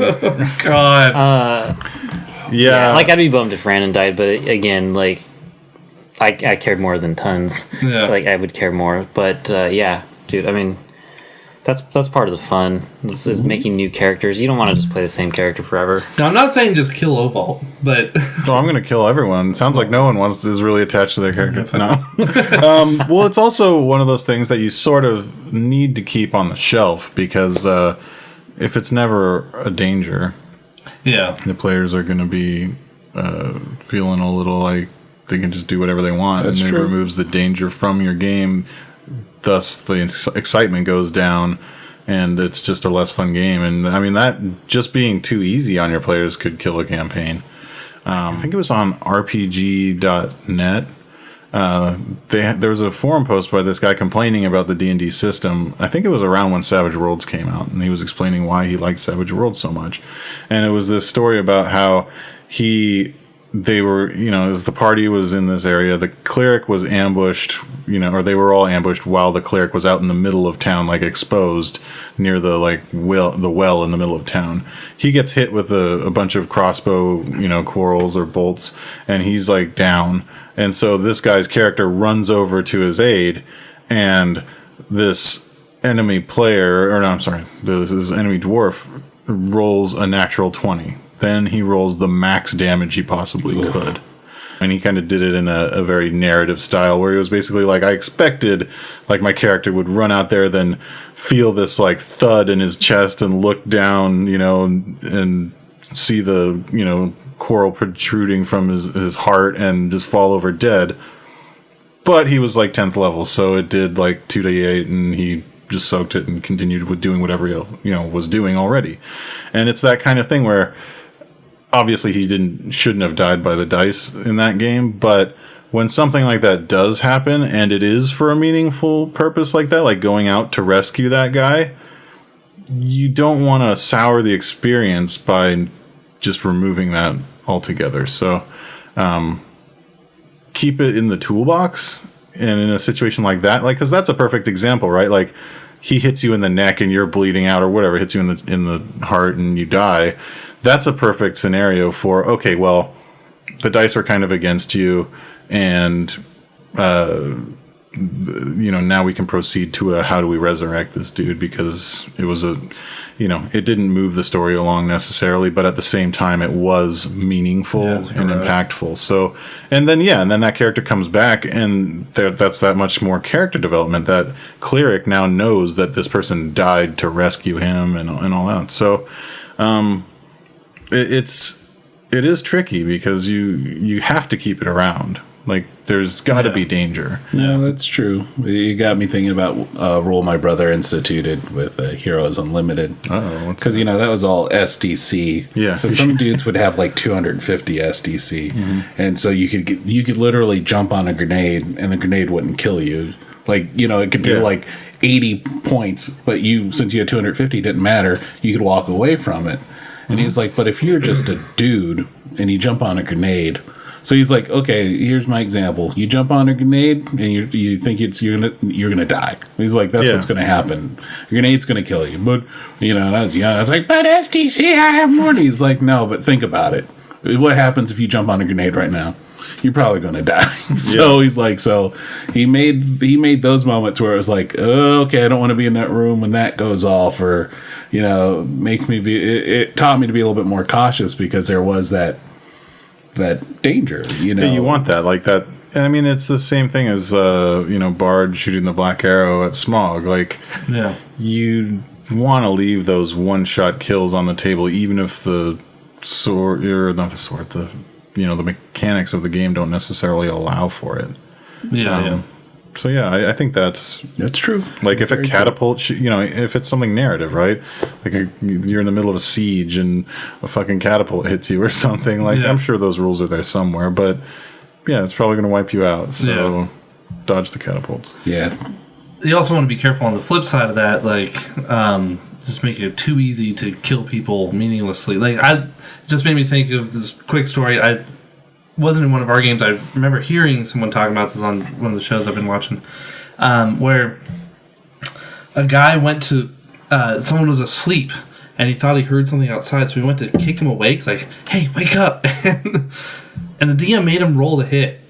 God. Yeah. Like, I'd be bummed if Randon died, but again, like, I cared more than tons. Yeah. Like, I would care more. But, yeah, dude, I mean, that's part of the fun. This is making new characters. You don't want to just play the same character forever. Now, I'm not saying just kill Ovolt, but... Oh, I'm going to kill everyone. Sounds like no one is really attached to their character. No. Well, it's also one of those things that you sort of need to keep on the shelf because if it's never a danger, yeah. the players are going to be feeling a little like they can just do whatever they want. That's and it true. removes the danger from your game. Thus, the excitement goes down. And it's just a less fun game. And I mean, that just being too easy on your players could kill a campaign. I think it was on RPG.net. There was a forum post by this guy complaining about the D&D system. I think it was around when Savage Worlds came out. And he was explaining why he liked Savage Worlds so much. And it was this story about how they were, as the party was in this area, the cleric was ambushed, or they were all ambushed while the cleric was out in the middle of town, like exposed near the well in the middle of town. He gets hit with a bunch of crossbow, quarrels or bolts, and he's like down. And so this guy's character runs over to his aid, and this enemy this enemy dwarf rolls a natural 20. Then he rolls the max damage he possibly could. And he kind of did it in a very narrative style where he was basically like, I expected like my character would run out there, then feel this like thud in his chest and look down, and see the, coral protruding from his heart and just fall over dead. But he was like 10th level, so it did like 2d8 and he just soaked it and continued with doing whatever he was doing already. And it's that kind of thing where obviously he shouldn't have died by the dice in that game, but when something like that does happen and it is for a meaningful purpose like that, like going out to rescue that guy, you don't want to sour the experience by just removing that altogether. So keep it in the toolbox, and in a situation like that, like, because that's a perfect example, right? Like he hits you in the neck and you're bleeding out or whatever, hits you in the heart and you die. That's a perfect scenario for, okay, well, the dice were kind of against you, and now we can proceed to how do we resurrect this dude, because it was it didn't move the story along necessarily, but at the same time it was meaningful and impactful. So, and then that character comes back, and that's that much more character development. That cleric now knows that this person died to rescue him and all that. So, it is tricky because you have to keep it around. Like, there's got to be danger. No, that's true. You got me thinking about a rule my brother instituted with Heroes Unlimited. Oh, because that was all SDC. Yeah. So some dudes would have like 250 SDC, and so you could literally jump on a grenade, and the grenade wouldn't kill you. Like, it could do like 80 points, but since you had 250, it didn't matter. You could walk away from it. And he's like, but if you're just a dude and you jump on a grenade, so he's like, okay, here's my example. You jump on a grenade and you think you're gonna die. He's like, that's what's gonna happen. A grenade's gonna kill you. But and I was young. I was like, but STC, I have more. And he's like, no, but think about it. What happens if you jump on a grenade right now? You're probably gonna die. So he's like, so he made those moments where it was like, oh, okay, I don't want to be in that room when that goes off, or it taught me to be a little bit more cautious, because there was that danger. Yeah, you want that, like that. I mean, it's the same thing as Bard shooting the black arrow at Smog. Like, you want to leave those one-shot kills on the table, even if the sword, or not the sword, the mechanics of the game don't necessarily allow for it. So I think that's true. Like, if a catapult, if it's something narrative, right? Like you're in the middle of a siege and a fucking catapult hits you or something. Like, I'm sure those rules are there somewhere, but it's probably going to wipe you out. So dodge the catapults. Yeah. You also want to be careful on the flip side of that, like just making it too easy to kill people meaninglessly. Like, I just made me think of this quick story. I wasn't in one of our games. I remember hearing someone talking about this on one of the shows I've been watching, where a guy went to someone was asleep and he thought he heard something outside, so he went to kick him awake, like, "Hey, wake up!" and the DM made him roll the hit.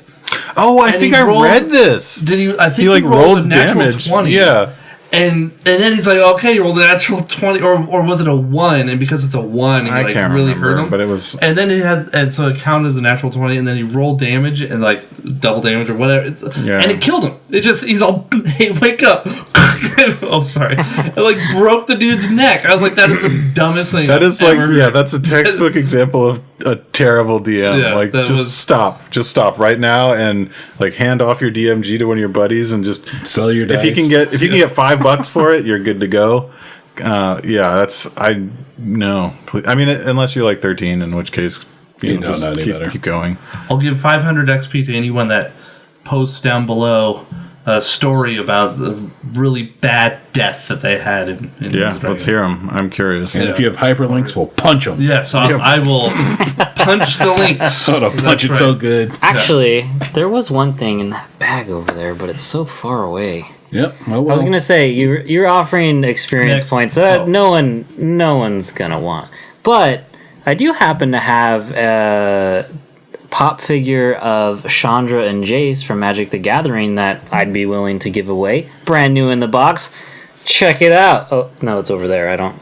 Oh, I And think he I rolled- read this. Did he? I think He like rolled a rolled natural damage. 20. Yeah. And then he's like, okay, you rolled a natural 20, or was it a 1? And because it's a 1, it I like can't really remember, hurt him. but it was. And then so it counted as a natural 20, and then he rolled damage and like double damage or whatever. Yeah. And it killed him. He's all, hey, wake up. Oh, sorry. It like broke the dude's neck. I was like, that is the dumbest thing That is I've ever heard. that's a textbook example of a terrible DM. Yeah, like, that just was- stop right now, and like hand off your DMG to one of your buddies, and just Sell your dice. if you can get $5 for it, you're good to go. No. I mean, unless you're like 13, in which case You know, don't just know any better. keep going. I'll give 500 XP to anyone that posts down below a story about the really bad death that they had in Yeah, let's hear them. I'm curious. And if you have hyperlinks, we'll punch them. Yeah, so I will punch the links. So to punch it That's so right. good. Actually, there was one thing in that bag over there, but it's so far away. Yep. Oh, I well. was gonna say you're offering experience Next. points that Oh. no one's gonna want, but I do happen to have a pop figure of Chandra and Jace from Magic the Gathering that I'd be willing to give away, brand new in the box. Check it out. Oh no, it's over there. I don't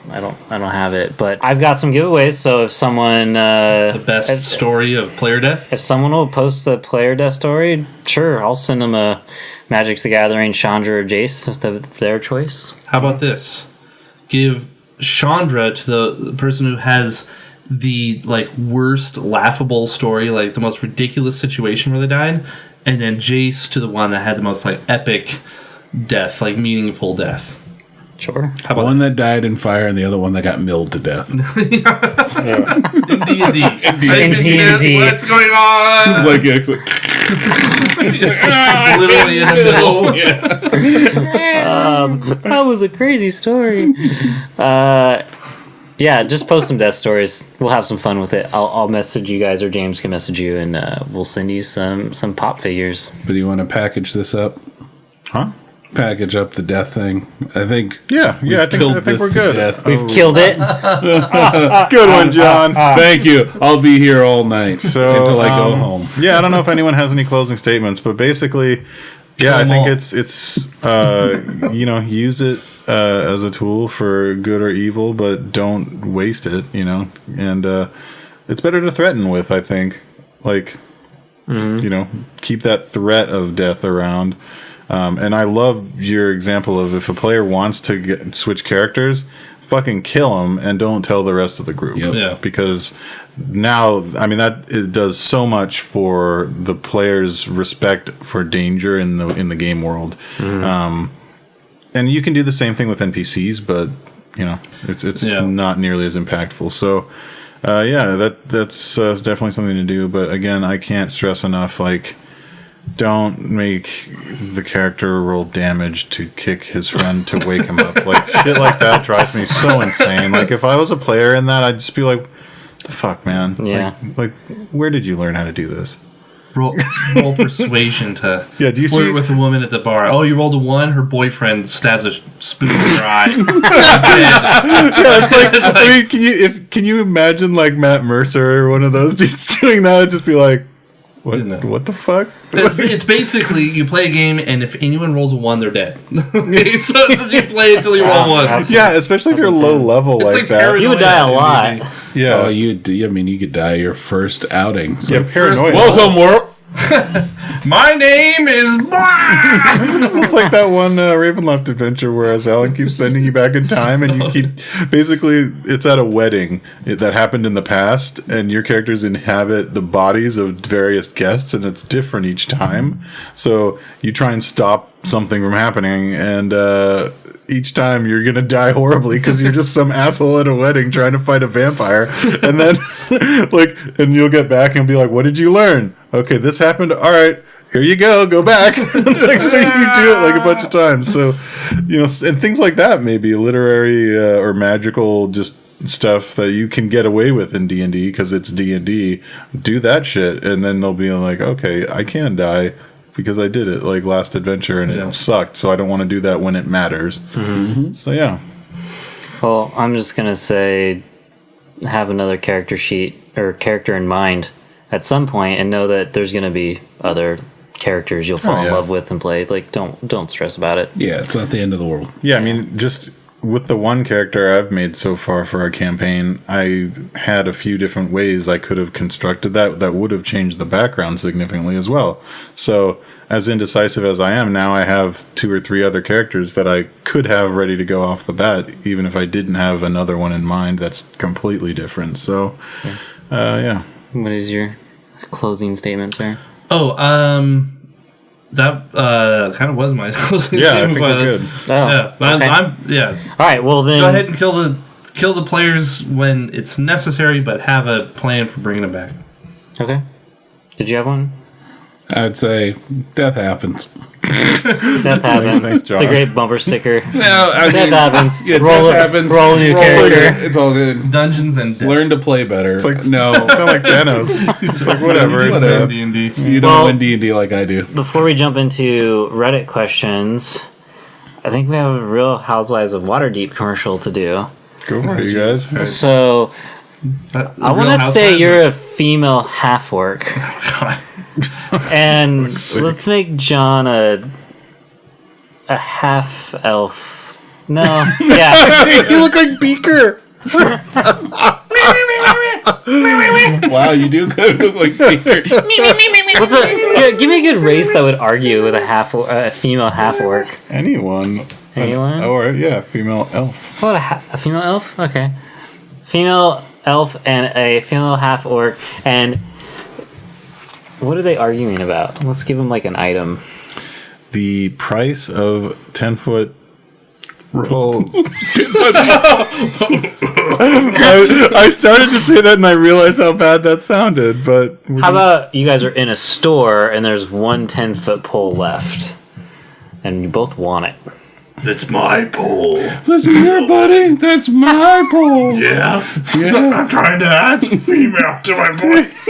have it, but I've got some giveaways. So if someone The best story of player death. if someone will post a player death story, sure, I'll send them a Magic the Gathering Chandra or Jace, their choice. How about this? Give Chandra to the person who has the like worst laughable story, like the most ridiculous situation where they died, and then Jace to the one that had the most like epic death, like meaningful death. Sure. How about one that died in fire and the other one that got milled to death. in D&D? In D&D. What's going on? It's like Literally in the middle. That was a crazy story. Yeah, just post some death stories. We'll have some fun with it. I'll message you guys, or James can message you, and we'll send you some pop figures. But do you want to package this up? Huh? Package up the death thing. I think. Yeah, we've I think this we're to good. death. We've killed it. Good one, John. Thank you. I'll be here all night So until I go home. Yeah, I don't know if anyone has any closing statements, but basically, yeah, I them think all. it's use it as a tool for good or evil, but don't waste it. And it's better to threaten with. I think, like, keep that threat of death around. And I love your example of if a player wants to switch characters, fucking kill them and don't tell the rest of the group. Yep. Yeah. Because now, I mean, that it does so much for the player's respect for danger in the game world. And you can do the same thing with NPCs, but it's not nearly as impactful. So that's definitely something to do. But again, I can't stress enough, like, don't make the character roll damage to kick his friend to wake him up. Like, shit like that drives me so insane. Like, if I was a player in that, I'd just be like, the fuck, man? Yeah. Like, where did you learn how to do this? Roll persuasion to Yeah, do you flirt see- with a woman at the bar. Oh, you rolled a 1. Her boyfriend stabs a spoon in her eye. Yeah, it's like, I mean, can you imagine, like, Matt Mercer or one of those dudes doing that? I'd just be like, what the fuck? It's basically you play a game, and if anyone rolls a 1, they're dead. So it says you play until you roll 1. Yeah, especially if you're low level It's like like that. paranoia. You would die a lot. Yeah. Oh, you could die your first outing. It's Yeah, like, paranoia. welcome, world. My name is. It's like that one Ravenloft adventure where Alan keeps sending you back in time, and you keep basically it's at a wedding that happened in the past, and your characters inhabit the bodies of various guests, and it's different each time. So you try and stop something from happening, and each time you're gonna die horribly because you're just some asshole at a wedding trying to fight a vampire, and then and you'll get back and be like, "What did you learn? Okay, this happened. All right." here you go back. Next thing you do it like a bunch of times. So, and things like that, maybe literary or magical, just stuff that you can get away with in D&D because it's D&D. Do that shit, and then they'll be like, okay, I can die because I did it like last adventure and it sucked, so I don't want to do that when it matters. Mm-hmm. So yeah. Well, I'm just gonna say, have another character sheet or character in mind at some point, and know that there's gonna be other characters you'll fall in love with and play. Like, don't stress about it. Yeah, it's not the end of the world. Yeah, I mean, just with the one character I've made so far for our campaign, I had a few different ways I could have constructed that would have changed the background significantly as well. So, as indecisive as I am, now I have 2 or 3 other characters that I could have ready to go off the bat, even if I didn't have another one in mind that's completely different. So, yeah. What is your closing statement, sir? Oh, that kind of was my closing Yeah, I statement. think we're good. Oh, Yeah, but okay. I'm All right, well then. Go ahead and kill the players when it's necessary, but have a plan for bringing them back. Okay. Did you have one? I'd say death happens. Death happens. Thanks, John. It's a great bumper sticker. No, I Death happens. Yeah, roll death happens. Roll a new character. It's all good. Dungeons and Death. Learn to play better. It's like no, sound like Thanos. It's like whatever. Whatever. D&D. You don't Well- win D&D like I do. Before we jump into Reddit questions, I think we have a Real Housewives of Waterdeep commercial to do. Go for it, you guys. So I want to say you're a female half orc, and let's make John a half elf. No, yeah. You look like Beaker. Wow, you do kind of look like Peter. Give me a good race that would argue with a female half orc. Anyone. Anyone? Or, yeah, female elf. What, a female elf? Okay. Female elf and a female half orc. And what are they arguing about? Let's give them like an item. The price of 10-foot rolls. I started to say that and I realized how bad that sounded, but... How about you guys are in a store and there's one 10-foot pole left and you both want it? It's my pole. Listen here, buddy. That's my pole. Yeah. I'm trying to add some female to my voice.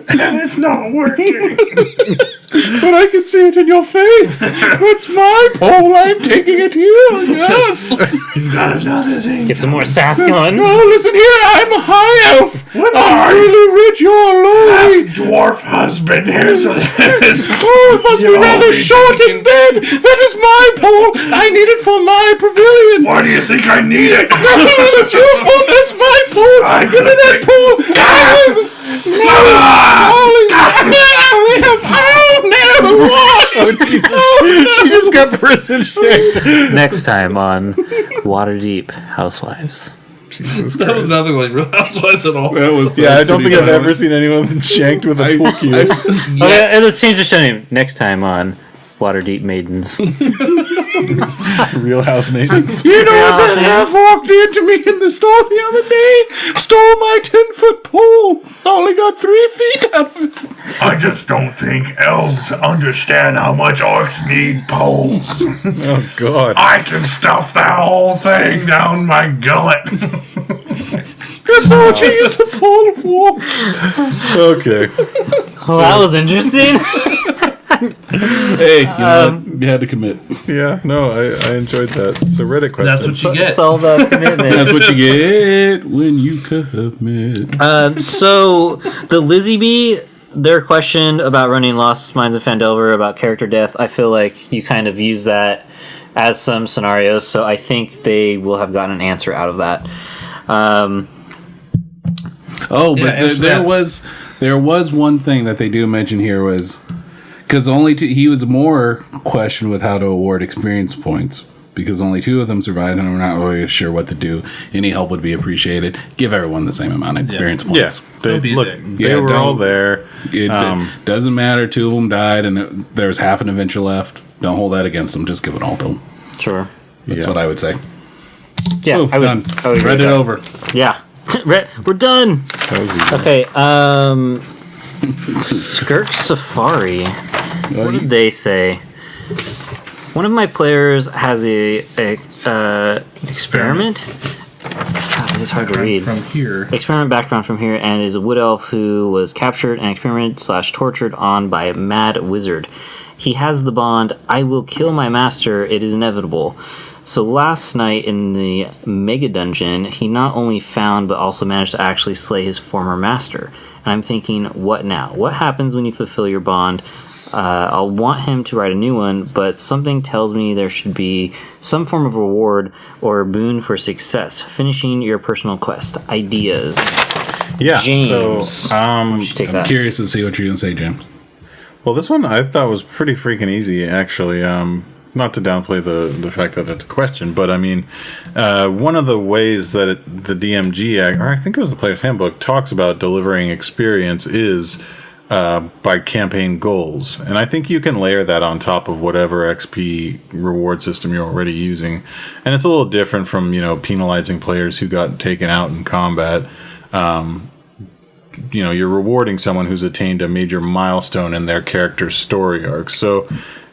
And it's not working. But I can see it in your face. It's my pole. I'm taking it here. Yes. You've got another thing. Get some more sass going. Oh, listen here. I'm a high elf. I'm really rich. You're lowly. Dwarf husband. Here's what it is. Oh, it must be rather short in bed. That is my pole. I need it for my pavilion. Why do you think I need it? It's your fault. That's my pole. Give me that pole. I'll never walk. Oh, Jesus. She just got prison shanked. Next time on Waterdeep Housewives. That was nothing like Real Housewives at all. That was Yeah, I don't think I've ever seen anyone shanked with a pool cue. Okay, and let's change the show name. Next time on Waterdeep Maidens. Real housemates. You know that half walked into me in the store the other day, stole my 10-foot pole. Only got 3 feet out of it. I just don't think elves understand how much orcs need poles. Oh, God. I can stuff that whole thing down my gullet. That's what you use a pole for. Okay. Well, that was interesting. Hey, you know what? You had to commit. Yeah, no, I enjoyed that. So Reddit question. That's what you get. It's all about commitment. That's what you get when you commit. So the Lizzie Bee, their question about running Lost Mines of Fandelver about character death, I feel like you kind of use that as some scenarios, so I think they will have gotten an answer out of that. Oh, but Yeah, there was one thing that they do mention here was because he was more questioned with how to award experience points because only 2 of them survived and we're not really sure what to do. Any help would be appreciated. Give everyone the same amount of experience Yeah, points. they, Don't be a look, dick. they Yeah, were all don't- there. It doesn't matter. 2 of them died and there's half an adventure left. Don't hold that against them. Just give it all to them. Sure. That's what I would say. Yeah, Oh, I would. done. I would agree Read with it that. over. Yeah. We're done. That was easy. Okay, Skirt Safari. What did they say? One of my players has a experiment. God, this is hard to read. From here. Experiment background from here, and is a wood elf who was captured and experimented/tortured on by a mad wizard. He has the bond, I will kill my master, it is inevitable. So last night in the mega dungeon, he not only found but also managed to actually slay his former master. And I'm thinking, what now? What happens when you fulfill your bond? I'll want him to write a new one, but something tells me there should be some form of reward or boon for success. Finishing your personal quest. Ideas. Yeah. James. So I'm Curious to see what you're going to say, James. well, this one I thought was pretty freaking easy, actually. Not to downplay the fact that it's a question, but I mean, one of the ways that the DMG, or I think it was the Player's Handbook, talks about delivering experience is by campaign goals. And I think you can layer that on top of whatever XP reward system you're already using. And it's a little different from, penalizing players who got taken out in combat. You're rewarding someone who's attained a major milestone in their character's story arc. So,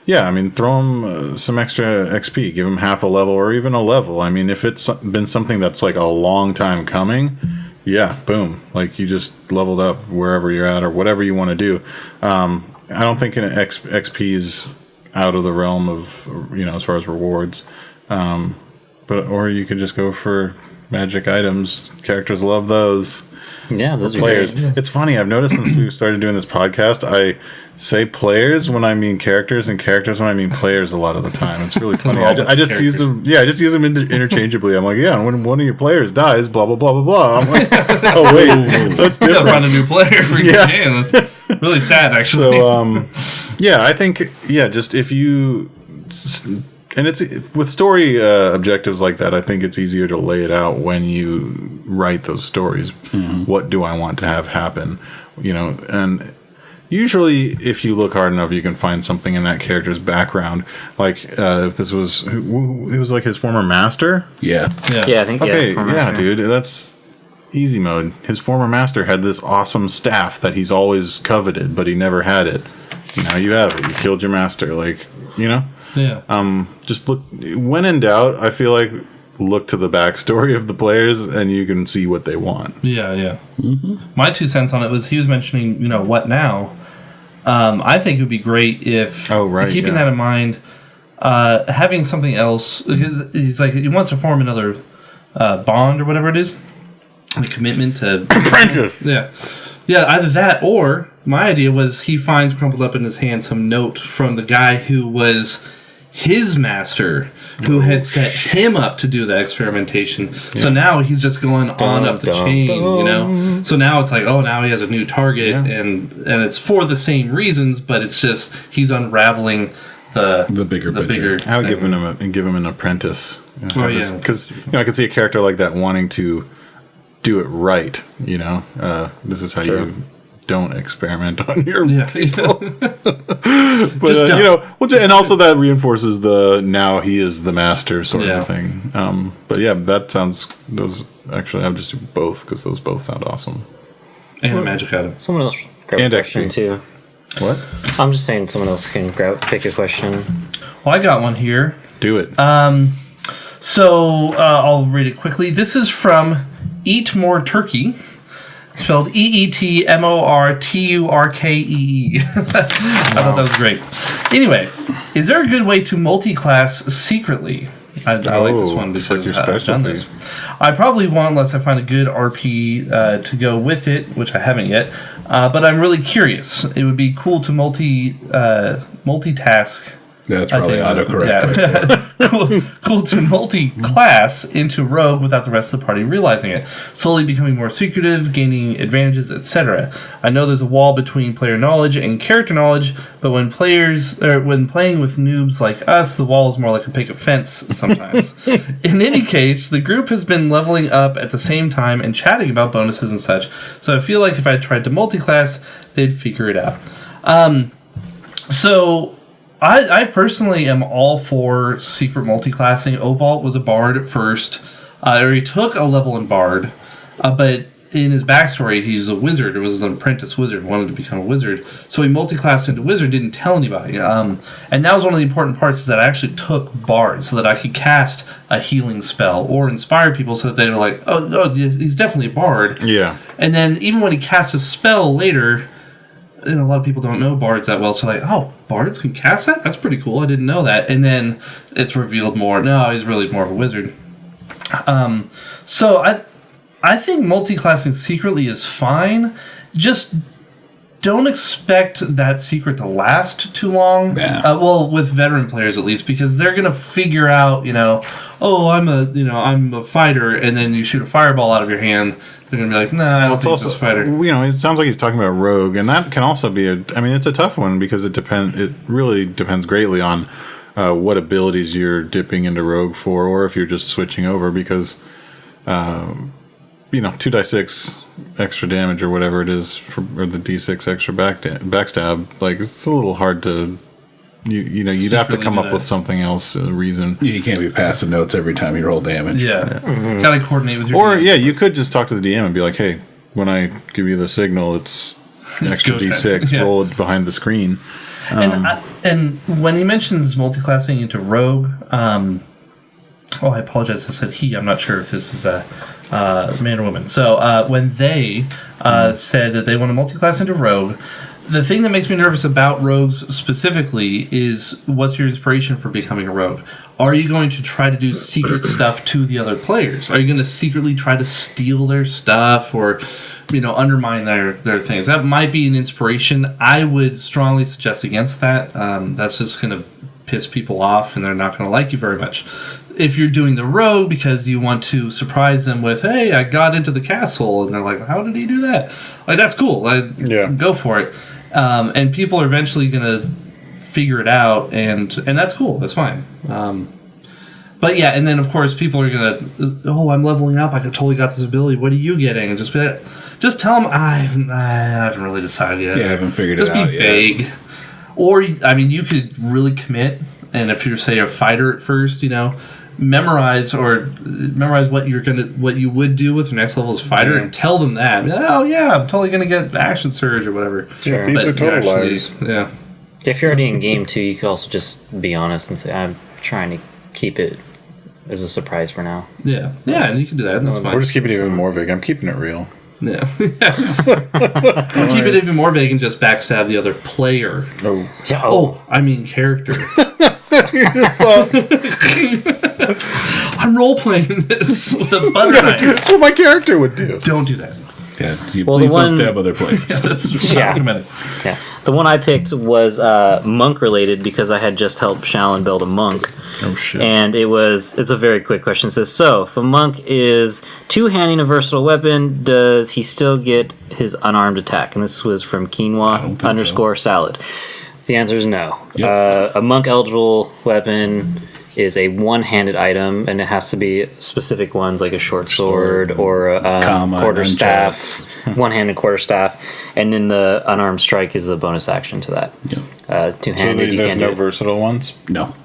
yeah, I mean, throw them some extra XP, give them half a level or even a level. I mean, if it's been something that's like a long time coming, yeah, boom. Like, you just leveled up wherever you're at or whatever you want to do. I don't think an XP is out of the realm of, as far as rewards. Or you could just go for magic items. Characters love those. Yeah, those are Players. great. It's funny, I've noticed since we started doing this podcast, I say players when I mean characters and characters when I mean players a lot of the time. It's really funny. I just use them. Yeah, I just use them interchangeably. I'm like, yeah, and when one of your players dies, blah blah blah blah blah. I'm like, oh wait, that's You gotta different. find a new player for your game. That's really sad, actually. So, yeah, I think, just if you, and it's with story objectives like that, I think it's easier to lay it out when you write those stories. Mm-hmm. What do I want to have happen? And usually, if you look hard enough, you can find something in that character's background. Like, if this was, it was like his former master. Yeah. Yeah, I think. Okay, Yeah, dude, that's easy mode. His former master had this awesome staff that he's always coveted, but he never had it. Now you have it. You killed your master. Like, Yeah. just look. When in doubt, I feel like look to the backstory of the players, and you can see what they want. Yeah. Mm-hmm. My 2 cents on it was he was mentioning, what now? I think it would be great if, keeping that in mind, having something else. Because he's like, he wants to form another bond or whatever it is, a commitment to Apprentice. Yeah, either that or my idea was he finds crumpled up in his hand some note from the guy who was his master, who had set him up to do the experimentation. Yeah. So now he's just going on up the chain, So now it's like, now he has a new target, and it's for the same reasons, but it's just he's unraveling the bigger. I would give him an apprentice. Because I could see a character like that wanting to do it right. This is how you don't experiment on your people. But and also that reinforces the now he is the master sort of thing. But yeah, that sounds. Those actually, I'll just do both because those both sound awesome. And a magic item. Someone else grab a question XP. too. What? I'm just saying someone else can pick a question. Well, I got one here. Do it. So I'll read it quickly. This is from Eat More Turkey. Spelled EETMORTURKEE. I thought that was great. Anyway, is there a good way to multi-class secretly? I like this one because I've done this. I probably won't unless I find a good RP to go with it, which I haven't yet. But I'm really curious. It would be cool to multitask. That's probably autocorrect. Yeah. Cool to multi-class into rogue without the rest of the party realizing it. Slowly becoming more secretive, gaining advantages, etc. I know there's a wall between player knowledge and character knowledge, but when playing with noobs like us, the wall is more like a picket fence sometimes. In any case, the group has been leveling up at the same time and chatting about bonuses and such, so I feel like if I tried to multi-class, they'd figure it out. So I personally am all for secret multi-classing. Ovalt was a bard at first, or he took a level in bard, but in his backstory, he's a wizard, or was an apprentice wizard, wanted to become a wizard. So he multi-classed into wizard, didn't tell anybody. And that was one of the important parts, is that I actually took bard so that I could cast a healing spell or inspire people so that they were like, oh, no, he's definitely a bard. Yeah. And then even when he casts a spell later, a lot of people don't know bards that well, so like, oh, bards can cast that? That's pretty cool. I didn't know that. And then it's revealed more. No, he's really more of a wizard. So I think multi-classing secretly is fine. Just don't expect that secret to last too long. Yeah. Well, with veteran players at least, because they're gonna figure out, oh, I'm a fighter, and then you shoot a fireball out of your hand. They're gonna be like, nah, I don't think it's a fighter. It sounds like he's talking about rogue, and that can also be it's a tough one because it really depends greatly on what abilities you're dipping into rogue for, or if you're just switching over because. 2d6 extra damage or whatever it is, or the d6 extra backstab. Like, it's a little hard to, you'd have to come up with something else, a reason. You can't be passing notes every time you roll damage. Yeah. Mm-hmm. Gotta coordinate with your Or, DM. you could just talk to the DM and be like, hey, when I give you the signal, it's extra d6, yeah. roll it behind the screen. And when he mentions multi-classing into rogue, I apologize, I said he. I'm not sure if this is a man or woman. So when they said that they want to multi-class into rogue, the thing that makes me nervous about rogues specifically is, what's your inspiration for becoming a rogue? Are you going to try to do secret stuff to the other players? Are you going to secretly try to steal their stuff or undermine their things? That might be an inspiration. I would strongly suggest against that. That's just going to piss people off, and they're not going to like you very much. If you're doing the rogue because you want to surprise them with, hey, I got into the castle, and they're like, how did he do that? Like, that's cool. Go for it. And people are eventually going to figure it out, and that's cool. That's fine. But yeah, and then of course people are going to, oh, I'm leveling up. I totally got this ability. What are you getting? And just be like, just tell them I haven't really decided yet. Yeah, I haven't figured just it out yet. Just be vague. Or, you could really commit, and if you're, say, a fighter at first, memorize what you would do with your next level as fighter, and tell them that. Oh yeah, I'm totally gonna get action surge or whatever. Sure. These are total liars. Yeah. If you're already in game 2, you could also just be honest and say, I'm trying to keep it as a surprise for now. Yeah, and you can do that. That's fine. Or just keep it even more vague. I'm keeping it real. Yeah. Keep it even more vague and just backstab the other player. Oh. I mean character. I'm role-playing this with a butter knife. That's what my character would do. Don't do that. Yeah, please don't stab other players. That's Yeah. Wait a minute. Yeah. The one I picked was monk related because I had just helped Shallon build a monk. Oh shit. And it's a very quick question. It says, so if a monk is two-handing a versatile weapon, does he still get his unarmed attack? And this was from quinoa_salad. The answer is no. Yep. A monk eligible weapon is a one-handed item, and it has to be specific ones like a short sword or a quarterstaff, one-handed quarterstaff, and then the unarmed strike is a bonus action to that. Yep. Two-handed, So there's no versatile ones? No.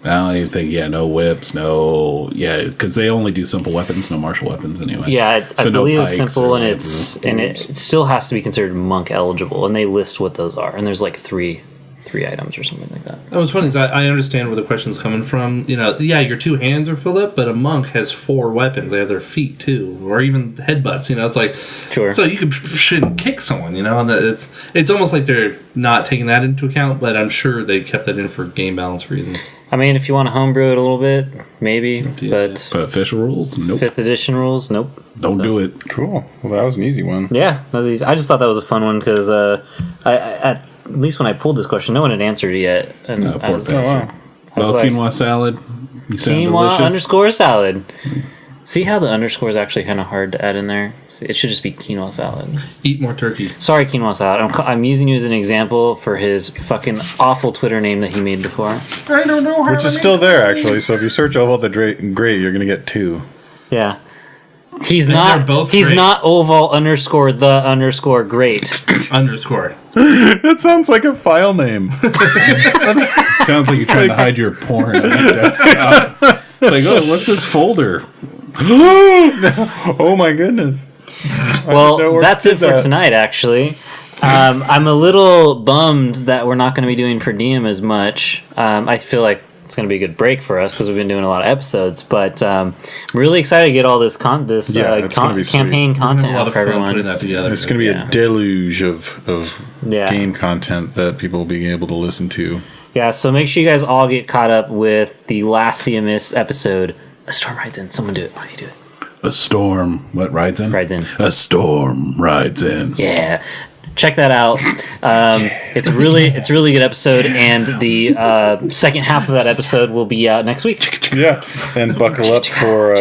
I don't even think, no whips, because they only do simple weapons, no martial weapons anyway. Yeah, I believe it's simple, and it it still has to be considered monk eligible, and they list what those are, and there's like three items or something like that. What's funny is I understand where the question's coming from. Your two hands are filled up, but a monk has 4 weapons. They have their feet too, or even headbutts. It's like, sure. So you shouldn't kick someone. And it's almost like they're not taking that into account. But I'm sure they kept that in for game balance reasons. I mean, if you want to homebrew it a little bit, maybe, but official rules, nope. 5th edition rules, nope. Don't do it. Cool. Well, that was an easy one. Yeah, that was easy. I just thought that was a fun one because at least when I pulled this question, no one had answered it yet. And No, poor bastard. wow. Well, like, quinoa salad. You sound delicious. _salad. See how the underscore is actually kind of hard to add in there? See, it should just be quinoa salad. Eat more turkey. Sorry, quinoa salad. I'm using you as an example for his fucking awful Twitter name that he made before. I don't know how. Which is still there, actually. So if you search Oval the Great, you're going to get 2. Yeah. He's And not. they're both He's great. not oval_the_great. Underscore. That sounds like a file name. Sounds like you're trying to hide your porn on your desktop. It's like, what's this folder? Oh my goodness. Well, know orcs that's did it for that. tonight, actually. I'm a little bummed that we're not going to be doing per diem as much. I feel like it's going to be a good break for us because we've been doing a lot of episodes. But I'm really excited to get all this It's gonna be sweet. campaign content a lot out of for fun everyone. putting that together. It's going to be a deluge of Yeah. game content that people will be able to listen to. Yeah, so make sure you guys all get caught up with the last CMS episode. A storm rides in. Someone do it. Why do you do it? A storm. What rides in? Rides in. A storm rides in. Yeah. Check that out. It's a really good episode, and the second half of that episode will be out next week. Yeah, and buckle up for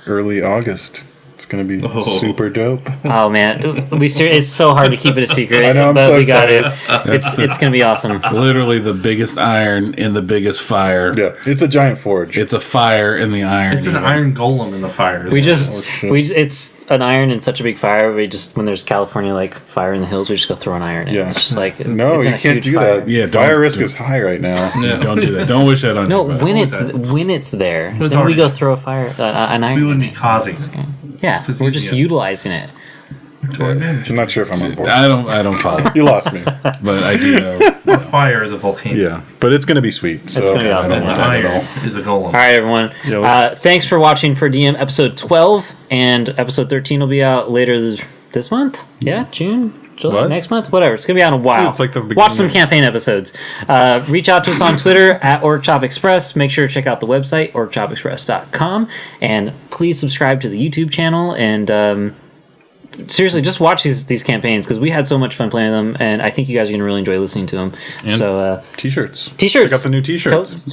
early August. It's going to be super dope. Oh man, it's so hard to keep it a secret, I know, I'm but so we got it. excited. It's going to be awesome. Literally the biggest iron in the biggest fire. Yeah, it's a giant forge. It's a fire in the iron. It's an iron golem in the fire. It's an iron in such a big fire. When there's California like fire in the hills, we just go throw an iron in. Yeah. It's just like no, it's in you a can't huge do fire. that. Yeah, fire risk is high right now. Yeah, don't do that. Don't wish that on No, anybody. when it's there, It's then we already go there. throw a fire an iron. We wouldn't in be it. causing. Yeah, Just we're using just it. utilizing it. I'm not sure if I'm on board. I don't follow, You lost me. but I do know. Fire is a volcano. Yeah, but it's going to be sweet. So It's gonna be awesome. And the iron is a golem. All right, everyone. Yeah, let's- Thanks for watching Per Diem episode 12, and episode 13 will be out later this month. Yeah, June, July, What? next month, whatever. It's gonna be out in a while. It's like the beginning Watch some of- campaign episodes. Reach out to us on Twitter at Orc-Chop Express. Make sure to check out the website orcchopexpress.com, and please subscribe to the YouTube channel. And seriously, just watch these campaigns because we had so much fun playing them, and I think you guys are gonna really enjoy listening to them. So T-shirts. t-shirts. Check out the new T-shirts.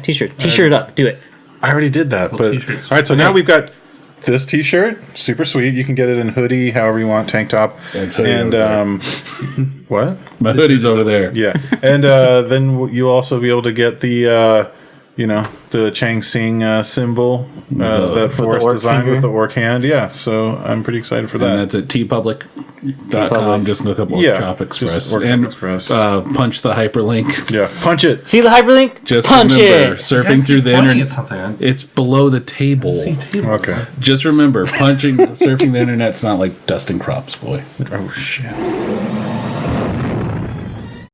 T-shirt. T-shirt up. Do it. I already did that, but T-shirts. all right. So now we've got this T-shirt, super sweet. You can get it in hoodie, however you want, tank top, That's hoodie and over what? My hoodie's over there. Yeah, and then you'll also be able to get the the Chang Sing symbol that Forrest orc designed finger. with the orc hand. Yeah, so I'm pretty excited for And that. that's at tpublic.com. Just look up Yeah, Orc-Chop Express. just Orc-Chop And Express. punch the hyperlink. Yeah, punch it. See the hyperlink? Just Punch remember, it. surfing through the Pointing internet. at something. It's below the table. Okay. Just remember, surfing the internet's not like dusting crops, boy. Oh shit.